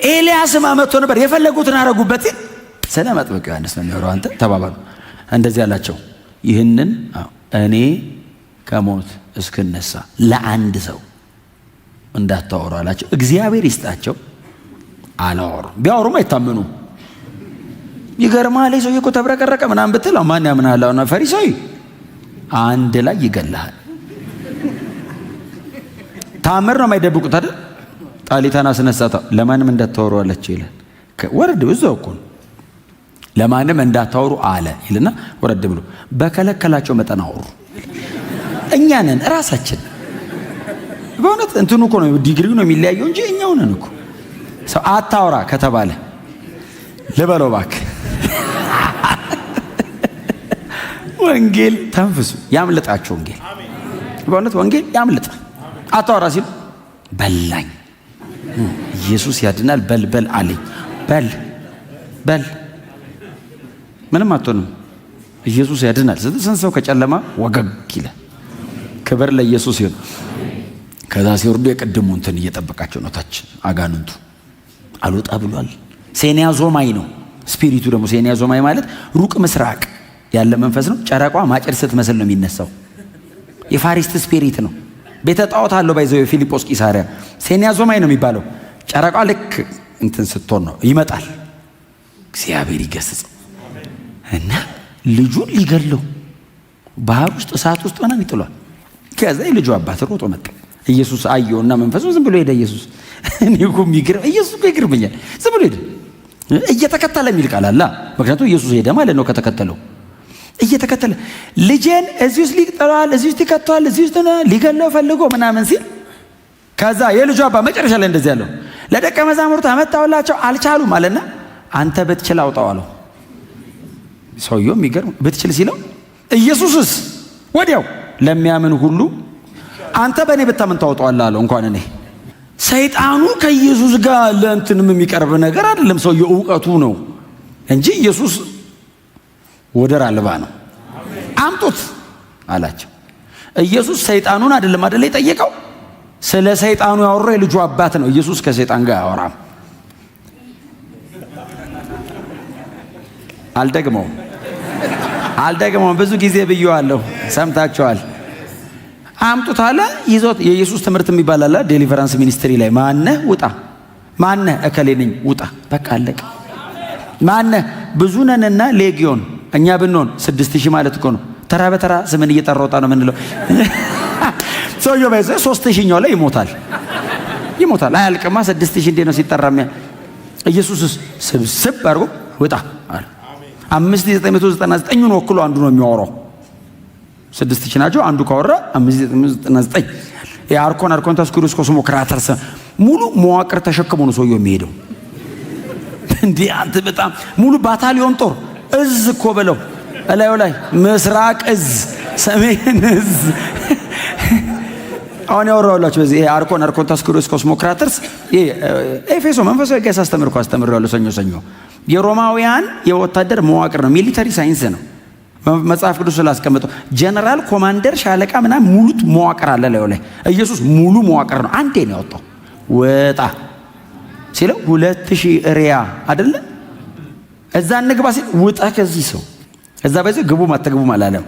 ኤልያስማ መጥቶ ነበር የፈለጉትን አደረጉበት ሲል ስለ መጥምቁ ዮሐንስ ነው የሚያወራው። አንተ ተባባሉ። እንደዚህ አላቸው፣ ይህንን እኔ ከሞት እስክነሳ ለአንድ ሰው እንዳታወሩ አላቸው። እግዚአብሔር ይስጣቸው አላወሩ። ቢያወሩም አይታመኑ። ይገርማል። ሰውዬ እኮ ተብረቀረቀ ምናምን ብትል ማን ያምናል? አሁን ፈሪሳዊ አንድ ላይ ይገላል። ታምር ነው የማይደብቁት አይደል? ጣሊታን አስነሳታ ለማንም እንዳታወሩ አላቸው ይላል። ወረድ እዛው እኮ ለማንም እንዳታወሩ አለ ይልና ወረድ ብሎ በከለከላቸው መጠን አወሩ። እኛ ነን ራሳችን። በእውነት እንትኑ እኮ ነው ዲግሪው ነው የሚለያየው እንጂ እኛው ነን እኮ። ሰው አታውራ ከተባለ ልበለው እባክህ። ወንጌል ተንፍሱ ያምልጣቸው። ወንጌል በእውነት ወንጌል ያምልጥ። አታውራ ሲሉ በላኝ ኢየሱስ ያድናል በል አለኝ። በል ምንም አትሆንም ኢየሱስ ያድናል። ስንት ሰው ከጨለማ ወገግ ይላል። ክብር ለኢየሱስ ይሁን። ከዛ ሲወርዱ የቅድሙ እንትን እየጠበቃቸው ነው። ታች አጋንንቱ አልወጣ ብሏል። ሴኒያዞማይ ነው ስፒሪቱ ደግሞ። ሴኒያዞማይ ማለት ሩቅ ምስራቅ ያለ መንፈስ ነው። ጨረቋ ማጭድ ስትመስል ነው የሚነሳው። የፋሪስት ስፒሪት ነው። ቤተ ጣዖት አለው ባይዘው የፊልጶስ ቂሳሪያ ሴኒያዞማይ ነው የሚባለው። ጨረቋ ልክ እንትን ስትሆን ነው ይመጣል። እግዚአብሔር ይገስጽ እና ልጁን ሊገለው ባህር ውስጥ እሳት ውስጥ ሆነ ይጥሏል። ከዛ የልጁ አባት ሮጦ መጣ። ኢየሱስ አየውና መንፈሱ ዝም ብሎ ሄደ። ኢየሱስ እኔ እኮ የሚገርም ኢየሱስ እኮ ይገርመኛል። ዝም ብሎ ሄደ እየተከተለ የሚል ቃል አለ። ምክንያቱም ኢየሱስ ሄደ ማለት ነው። ከተከተለው እየተከተለ ልጄን እዚህ ውስጥ ሊጥለዋል፣ እዚህ ውስጥ ይከተዋል፣ እዚህ ውስጥ ሊገለው ፈልጎ ምናምን ሲል ከዛ የልጁ አባት መጨረሻ ላይ እንደዚህ ያለው ለደቀ መዛሙርቱ አመጣውላቸው አልቻሉም አለና አንተ ብትችል አውጣው አለው። ሰውየው የሚገርም ብትችል ሲለው ኢየሱስስ ወዲያው ለሚያምን ሁሉ አንተ በእኔ ብታምን ታወጣዋለህ አለው። እንኳን እኔ ሰይጣኑ ከኢየሱስ ጋር ለእንትንም የሚቀርብ ነገር አይደለም። ሰውየው እውቀቱ ነው እንጂ ኢየሱስ ወደር አልባ ነው። አምጡት አላቸው። ኢየሱስ ሰይጣኑን አይደለም የጠየቀው፣ ስለ ሰይጣኑ ያወራው የልጁ አባት ነው። ኢየሱስ ከሰይጣን ጋር አያወራም። አልደግመውም ብዙ ጊዜ ብየዋለሁ፣ ሰምታችኋል። አምጡት አለ። ይዞት የኢየሱስ ትምህርት የሚባል አለ ዴሊቨራንስ ሚኒስትሪ ላይ ማነህ ውጣ፣ ማነህ እከሌ ነኝ ውጣ፣ በቃ አለቀ። ማነህ ብዙ ነንና ሌጊዮን እኛ ብንሆን 6000 ማለት እኮ ነው። ተራ በተራ ስምን እየጠራውጣ ነው የምንለው። ሰውየው ባይዘ 3000ኛው ላይ ይሞታል። አያልቅማ 6000 እንዴ ነው ሲጠራም። ኢየሱስስ ስብስብ አድርጎ ውጣ አለ። 5999ን ወክሎ አንዱ ነው የሚያወራው። 6000 ናቸው። አንዱ ካወራ 5999 የአርኮን ታስኩሪስ ኮስሞክራተርስ ሙሉ መዋቅር ተሸክሞ ነው ሰውየው የሚሄደው። እንዴ አንተ በጣም ሙሉ ባታሊዮን ጦር እዝ እኮ በለው እላዩ ላይ ምስራቅ እዝ፣ ሰሜን እዝ። አሁን ያወራሁላችሁ በዚህ አርኮን ታስኩሪስ ኮስሞክራተርስ ኤፌሶ መንፈሳዊ ጋር አስተምሬዋለሁ ሰኞ። የሮማውያን የወታደር መዋቅር ነው። ሚሊተሪ ሳይንስ ነው። መጽሐፍ ቅዱስ ስላስቀመጠው ጀነራል፣ ኮማንደር፣ ሻለቃ ምናምን ሙሉ መዋቅር አለ ላዩ ላይ። ኢየሱስ ሙሉ መዋቅር ነው። አንዴ ነው ያወጣው። ወጣ ሲለው 2000 ሪያ አይደለ እዛ እንግባ ሲል ውጣ ከዚህ ሰው እዛ በዚህ ግቡም አትግቡም አላለም።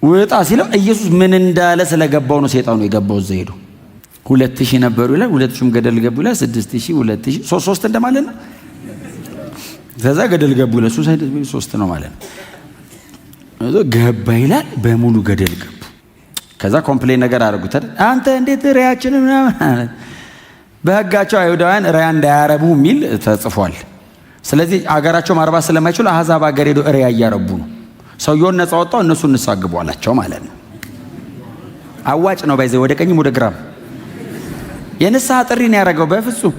ውጣ ሲለው ኢየሱስ ምን እንዳለ ስለገባው ነው ሰይጣኑ የገባው። እዛ ሄዱ 2000 ነበሩ ይላል። 2000ም ገደል ገቡ ይላል። 6000 2000 3 እንደማለት ነው። ከዛ ገደል ገቡ ይላል። 3 ነው ማለት ነው። ገባ ይላል። በሙሉ ገደል ገቡ። ከዛ ኮምፕሌን ነገር አደረጉት። አንተ እንዴት ሪያችን ምናምን በሕጋቸው አይሁዳውያን ሪያ እንዳያረቡ የሚል ተጽፏል። ስለዚህ አገራቸው ማርባት ስለማይችሉ አሕዛብ አገር ሄዶ ሪያ እያረቡ ነው። ሰውየውን ነፃ ወጣው፣ እነሱ እንሳግቡ አላቸው ማለት ነው። አዋጭ ነው ባይዘ ወደ ቀኝም ወደ ግራም የንስሐ ጥሪ ነው ያደረገው። በፍጹም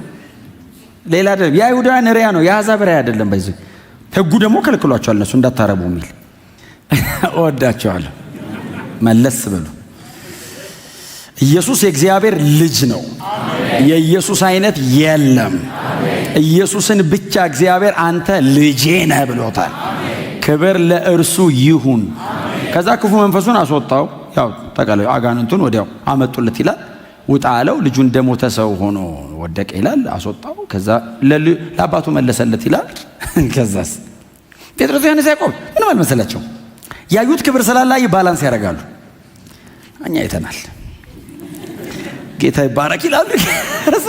ሌላ አይደለም። የአይሁዳውያን ሪያ ነው፣ የአሕዛብ ሪያ አይደለም። ባይዘ ሕጉ ደግሞ ከልክሏቸዋል እነሱ እንዳታረቡ የሚል። እወዳቸዋለሁ። መለስ ብሎ ኢየሱስ የእግዚአብሔር ልጅ ነው። የኢየሱስ አይነት የለም። ኢየሱስን ብቻ እግዚአብሔር አንተ ልጄ ነህ ብሎታል። ክብር ለእርሱ ይሁን። ከዛ ክፉ መንፈሱን አስወጣው። ያው ተቀበለው አጋንንቱን ወዲያው አመጡለት ይላል። ውጣ አለው። ልጁ እንደሞተ ሰው ሆኖ ወደቀ ይላል። አስወጣው። ከዛ ለአባቱ መለሰለት ይላል። ከዛስ ጴጥሮስ፣ ዮሐንስ፣ ያዕቆብ ምንም አልመሰላቸው። ያዩት ክብር ስላላይ ባላንስ ያደርጋሉ። እኛ አይተናል። ጌታ ይባረክ ይላሉ። ረስ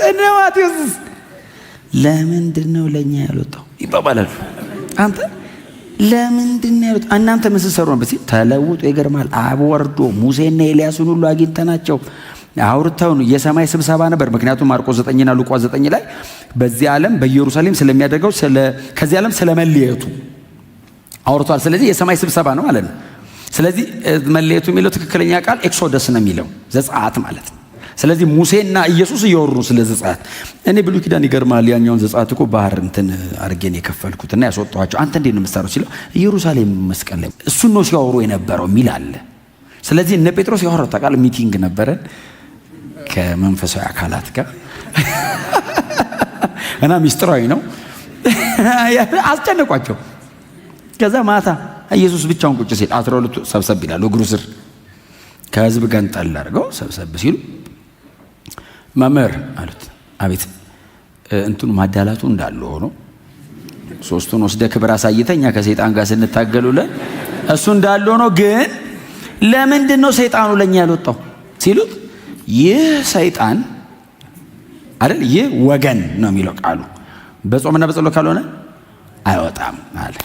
እነ ማቴዎስ ለምንድን ነው ለኛ ያልወጣው ይባባላሉ። አንተ ለምንድን ነው ያልወጣው? እናንተ ምን ስትሰሩ ነው? በዚህ ተለውጦ ይገርማል። አብ ወርዶ ሙሴና ኤልያስን ሁሉ አግኝተናቸው አውርተው ነው። የሰማይ ስብሰባ ነበር። ምክንያቱም ማርቆስ 9ና ሉቃስ 9 ላይ በዚህ ዓለም በኢየሩሳሌም ስለሚያደርገው ከዚህ ዓለም ስለመለየቱ አውርቷል። ስለዚህ የሰማይ ስብሰባ ነው ማለት ነው። ስለዚህ መለየቱ የሚለው ትክክለኛ ቃል ኤክሶደስ ነው የሚለው ዘጸአት ማለት ነው። ስለዚህ ሙሴና ኢየሱስ እያወሩ ስለ ዘጸአት። እኔ ብሉይ ኪዳን ይገርማል። ያኛውን ዘጸአት እኮ ባህር እንትን አድርጌን የከፈልኩትና ያስወጣኋቸው አንተ እንዴት ነው የምትሰራው ሲለው ኢየሩሳሌም መስቀል ላይ እሱን ነው ሲያወሩ የነበረው የሚል አለ። ስለዚህ እነ ጴጥሮስ ያወራው ታውቃለህ፣ ሚቲንግ ነበረን ከመንፈሳዊ አካላት ጋር እና ሚስጥራዊ ነው አስጨነቋቸው። ከዛ ማታ ኢየሱስ ብቻውን ቁጭ ሲል 12 ሰብሰብ ይላሉ እግሩ ስር ከህዝብ ገንጠል አድርገው ሰብሰብ ሲሉ መምህር አሉት። አቤት። እንትኑ ማዳላቱ እንዳለ ሆኖ ሶስቱን ወስደ ክብር አሳይተኛ ከሰይጣን ጋር ስንታገሉለን እሱ እንዳለ ሆኖ ግን ለምንድን ነው ሰይጣኑ ለኛ ያልወጣው ሲሉት ይህ ሰይጣን አይደል ይህ ወገን ነው የሚለው ቃሉ በጾምና በጸሎት ካልሆነ አይወጣም አለ።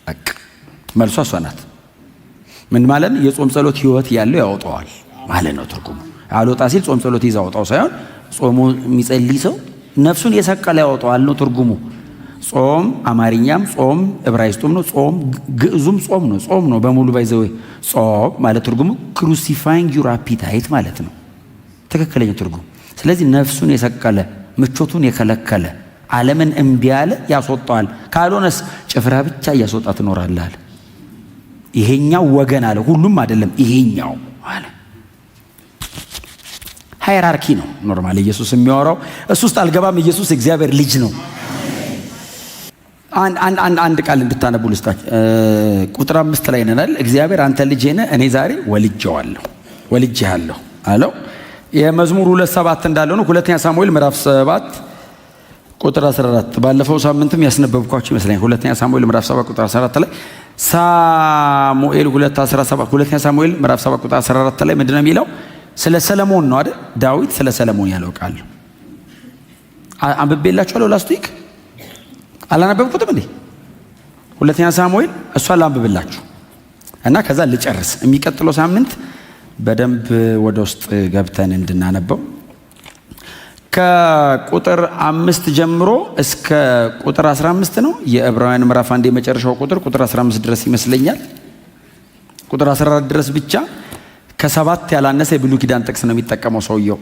በቃ መልሷ እሷ ናት። ምን ማለት ነው? የጾም ጸሎት ህይወት ያለው ያወጣዋል ማለት ነው ትርጉሙ። አልወጣ ሲል ጾም ጸሎት ይዛወጣው ሳይሆን ጾሙ የሚጸልይ ሰው ነፍሱን የሰቀለ ያወጣዋል ነው ትርጉሙ። ጾም አማርኛም ጾም ዕብራይስጡም ነው። ጾም ግዕዙም ጾም ነው። ጾም ነው በሙሉ ባይዘው ጾም ማለት ትርጉሙ ክሩሲፋይንግ ዩር አፒታይት ማለት ነው ትክክለኛ ትርጉም። ስለዚህ ነፍሱን የሰቀለ ምቾቱን የከለከለ ዓለምን እምቢ ያለ ያስወጣዋል። ካልሆነስ ጭፍራ ብቻ እያስወጣ ትኖራለህ አለ። ይሄኛው ወገን አለ ሁሉም አይደለም ይሄኛው አለ። ሃይራርኪ ነው ኖርማል ኢየሱስ የሚያወራው እሱ ውስጥ አልገባም። ኢየሱስ እግዚአብሔር ልጅ ነው። አንድ ቃል እንድታነቡ ልስጣችሁ። ቁጥር 5 ላይ ነናል። እግዚአብሔር አንተ ልጄ ነህ እኔ ዛሬ ወልጄሃለሁ አለው። የመዝሙር 2:7 እንዳለው ነው። ሁለተኛ ሳሙኤል ምዕራፍ 7 ቁጥር 14 ባለፈው ሳምንትም ያስነበብኳችሁ ይመስለኛል። ሁለተኛ ሳሙኤል ምዕራፍ 7 ቁጥር 14 ላይ ሳሙኤል 2:17 ሁለተኛ ሳሙኤል ምዕራፍ 7 ቁጥር 14 ላይ ምንድነው የሚለው? ስለ ሰለሞን ነው አይደል? ዳዊት ስለ ሰለሞን ያለው ቃል አንብቤላችኋለሁ። ላስት ዊክ አላነበብኩትም እንዴ? ሁለተኛ ሳሙኤል እሷን ላንብብላችሁ እና ከዛ ልጨርስ። የሚቀጥለው ሳምንት በደንብ ወደ ውስጥ ገብተን እንድናነበው ከቁጥር 5 ጀምሮ እስከ ቁጥር 15 ነው። የዕብራውያን ምዕራፍ 1 የመጨረሻው ቁጥር 15 ድረስ ይመስለኛል። ቁጥር 14 ድረስ ብቻ ከ7 ያላነሰ የብሉይ ኪዳን ጥቅስ ነው የሚጠቀመው ሰውየው።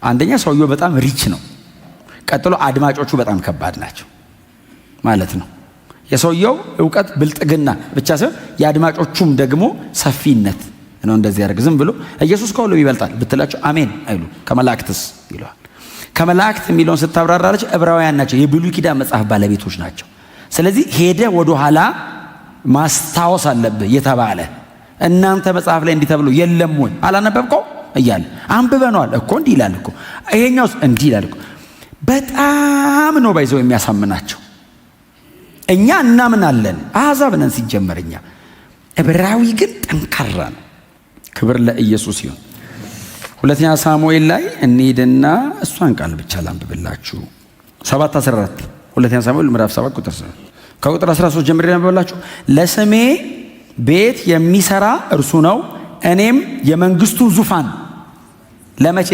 አንደኛ ሰውየው በጣም ሪች ነው። ቀጥሎ አድማጮቹ በጣም ከባድ ናቸው ማለት ነው። የሰውየው ዕውቀት ብልጥግና ብቻ ሳይሆን የአድማጮቹም ደግሞ ሰፊነት ነው። እንደዚህ ያደርግ ዝም ብሎ ኢየሱስ ከሁሉም ይበልጣል ብትላቸው አሜን አይሉ። ከመላእክትስ ይለዋል። ከመላእክት የሚለውን ስታብራራለች ዕብራውያን ናቸው፣ የብሉይ ኪዳን መጽሐፍ ባለቤቶች ናቸው። ስለዚህ ሄደ ወደ ኋላ ማስታወስ አለብህ የተባለ እናንተ መጽሐፍ ላይ እንዲህ ተብሎ የለም ወይ አላነበብከው እያለ አንብበነዋል እኮ እንዲህ ይላል እኮ ይሄኛውስ እንዲህ ይላል እኮ። በጣም ነው ባይዘው የሚያሳምናቸው። እኛ እናምናለን አሕዛብ ነን ሲጀመር እኛ። ዕብራዊ ግን ጠንካራ ነው። ክብር ለኢየሱስ ይሁን። ሁለተኛ ሳሙኤል ላይ እንሂድና እሷን ቃል ብቻ ላንብብላችሁ። 7:14 ሁለተኛ ሳሙኤል ምዕራፍ 7 ቁጥር 13 ከቁጥር 13 ጀምሬ ላንብብላችሁ። ለስሜ ቤት የሚሰራ እርሱ ነው፣ እኔም የመንግስቱን ዙፋን ለመቼ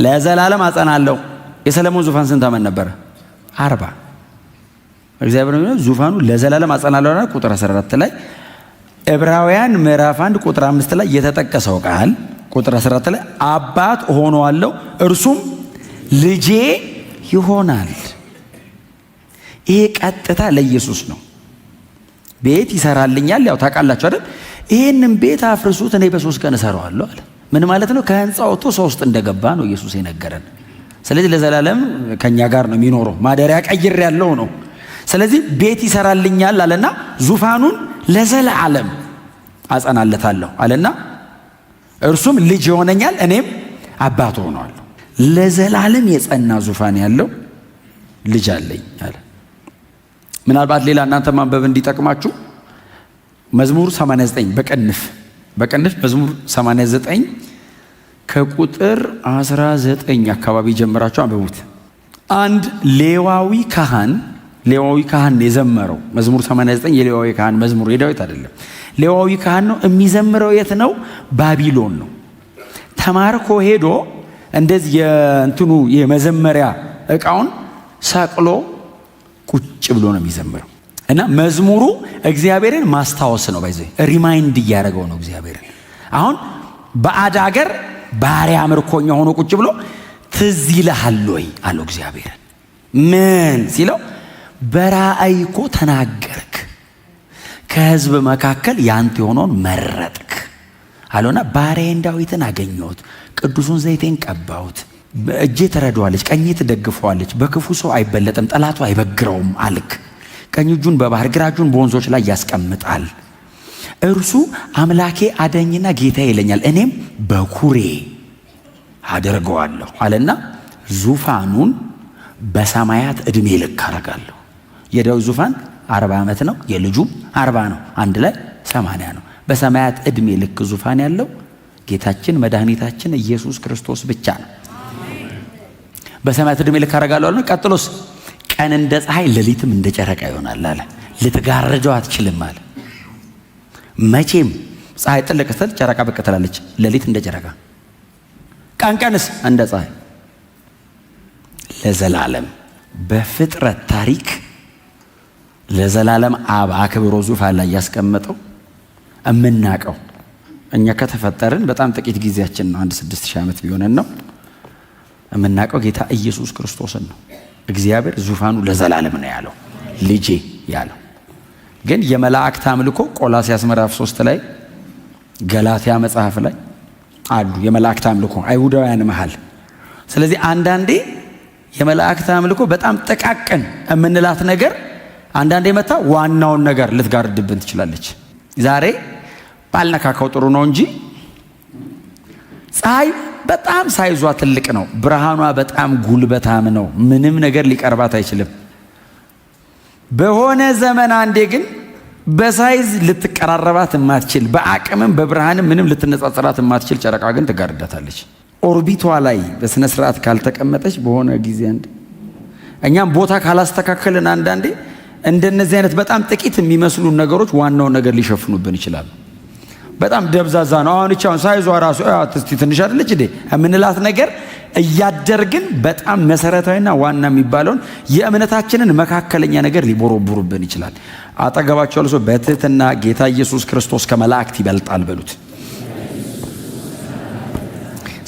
ለዘላለም አጸናለሁ። የሰለሞን ዙፋን ስንት ዓመት ነበረ? 40። እግዚአብሔር ዙፋኑ ለዘላለም አጸናለሁ። ቁጥር 14 ላይ ዕብራውያን ምዕራፍ 1 ቁጥር 5 ላይ የተጠቀሰው ቃል ቁጥር 14 ላይ አባት ሆነዋለሁ እርሱም ልጄ ይሆናል። ይሄ ቀጥታ ለኢየሱስ ነው። ቤት ይሰራልኛል። ያው ታውቃላችሁ አይደል? ይሄንን ቤት አፍርሱት እኔ በ3 ቀን እሰራዋለሁ አለ። ምን ማለት ነው? ከህንፃ ወጥቶ ሰው ውስጥ እንደገባ ነው ኢየሱስ የነገረን። ስለዚህ ለዘላለም ከኛ ጋር ነው የሚኖረው። ማደሪያ ቀይር ያለው ነው። ስለዚህ ቤት ይሰራልኛል አለና ዙፋኑን ለዘላለም አጸናለታለሁ አለና እርሱም ልጅ ይሆነኛል እኔም አባት ሆነዋለሁ። ለዘላለም የጸና ዙፋን ያለው ልጅ አለኝ አለ። ምናልባት ሌላ እናንተ ማንበብ እንዲጠቅማችሁ መዝሙር 89 በቅንፍ መዝሙር 89 ከቁጥር 19 አካባቢ ጀምራችሁ አንብቡት። አንድ ሌዋዊ ካህን የዘመረው መዝሙር 89 የሌዋዊ ካህን መዝሙር የዳዊት አይደለም። ሌዋዊ ካህን ነው የሚዘምረው። የት ነው? ባቢሎን ነው። ተማርኮ ሄዶ እንደዚህ የእንትኑ የመዘመሪያ ዕቃውን ሰቅሎ ቁጭ ብሎ ነው የሚዘምረው። እና መዝሙሩ እግዚአብሔርን ማስታወስ ነው። ባይዘይ ሪማይንድ እያደረገው ነው እግዚአብሔርን። አሁን በአድ ሀገር ባሪያ ምርኮኛ ሆኖ ቁጭ ብሎ ትዝ ይልሃል ወይ አለው እግዚአብሔርን። ምን ሲለው በራእይ እኮ ተናገርክ፣ ከሕዝብ መካከል ያንተ የሆነውን መረጥክ አለውና ባሪያዬን ዳዊትን አገኘሁት፣ ቅዱሱን ዘይቴን ቀባሁት፣ እጄ ትረዳዋለች፣ ቀኜ ትደግፈዋለች፣ በክፉ ሰው አይበለጥም፣ ጠላቱ አይበግረውም አልክ። ቀኝ እጁን በባህር ግራ እጁን በወንዞች ላይ ያስቀምጣል። እርሱ አምላኬ አዳኝና ጌታ ይለኛል፣ እኔም በኩሬ አደርገዋለሁ አለና ዙፋኑን በሰማያት ዕድሜ ልክ አደርጋለሁ። የዳዊት ዙፋን 40 ዓመት ነው፣ የልጁም 40 ነው፣ አንድ ላይ 80 ነው። በሰማያት ዕድሜ ልክ ዙፋን ያለው ጌታችን መድኃኒታችን ኢየሱስ ክርስቶስ ብቻ ነው። በሰማያት ዕድሜ ልክ አደርጋለሁ አለ። ቀጥሎስ ቀን እንደ ፀሐይ ሌሊትም እንደ ጨረቃ ይሆናል አለ። ልትጋርደው አትችልም አለ። መቼም ፀሐይ ጥልቅ ስትል ጨረቃ ብቅ ትላለች፣ ሌሊት እንደ ጨረቃ፣ ቀንስ እንደ ፀሐይ ለዘላለም በፍጥረት ታሪክ ለዘላለም አብ አክብሮ ዙፋን ላይ ያስቀመጠው እምናቀው እኛ ከተፈጠርን በጣም ጥቂት ጊዜያችን ነው፣ 6000 ዓመት ቢሆነን ነው። እምናቀው ጌታ ኢየሱስ ክርስቶስን ነው። እግዚአብሔር ዙፋኑ ለዘላለም ነው ያለው፣ ልጄ ያለው። ግን የመላእክት አምልኮ ቆላስያስ ምዕራፍ 3 ላይ ገላትያ መጽሐፍ ላይ አሉ የመላእክት አምልኮ አይሁዳውያን መሃል። ስለዚህ አንዳንዴ የመላእክት አምልኮ በጣም ጥቃቅን የምንላት ነገር አንዳንዴ መታ ዋናውን ነገር ልትጋርድብን ትችላለች። ዛሬ ባልነካካው ጥሩ ነው እንጂ ፀሐይ በጣም ሳይዟ ትልቅ ነው፣ ብርሃኗ በጣም ጉልበታም ነው፣ ምንም ነገር ሊቀርባት አይችልም። በሆነ ዘመን አንዴ ግን በሳይዝ ልትቀራረባት የማትችል በአቅምም በብርሃንም ምንም ልትነጻጸራት የማትችል ጨረቃ ግን ትጋርዳታለች። ኦርቢቷ ላይ በስነ ስርዓት ካልተቀመጠች በሆነ ጊዜ አንድ እኛም ቦታ ካላስተካከልን አንዳንዴ እንደነዚህ አይነት በጣም ጥቂት የሚመስሉ ነገሮች ዋናውን ነገር ሊሸፍኑብን ይችላሉ። በጣም ደብዛዛ ነው። አሁን እቻውን ሳይዟ ራሱ አትስቲ ትንሽ አይደለች እንዴ የምንላት ነገር እያደርግን በጣም መሰረታዊና ዋና የሚባለውን የእምነታችንን መካከለኛ ነገር ሊቦረቡሩብን ይችላል። አጠገባቸው ያለው ሰው በትህትና ጌታ ኢየሱስ ክርስቶስ ከመላእክት ይበልጣል በሉት።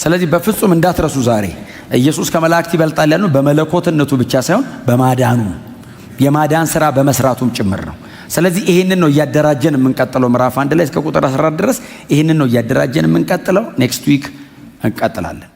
ስለዚህ በፍጹም እንዳትረሱ ዛሬ ኢየሱስ ከመላእክት ይበልጣል ያልነው በመለኮትነቱ ብቻ ሳይሆን በማዳኑ የማዳን ሥራ በመስራቱም ጭምር ነው። ስለዚህ ይሄንን ነው እያደራጀን የምንቀጥለው። ምዕራፍ 1 ላይ እስከ ቁጥር 14 ድረስ ይሄንን ነው እያደራጀን የምንቀጥለው። ኔክስት ዊክ እንቀጥላለን።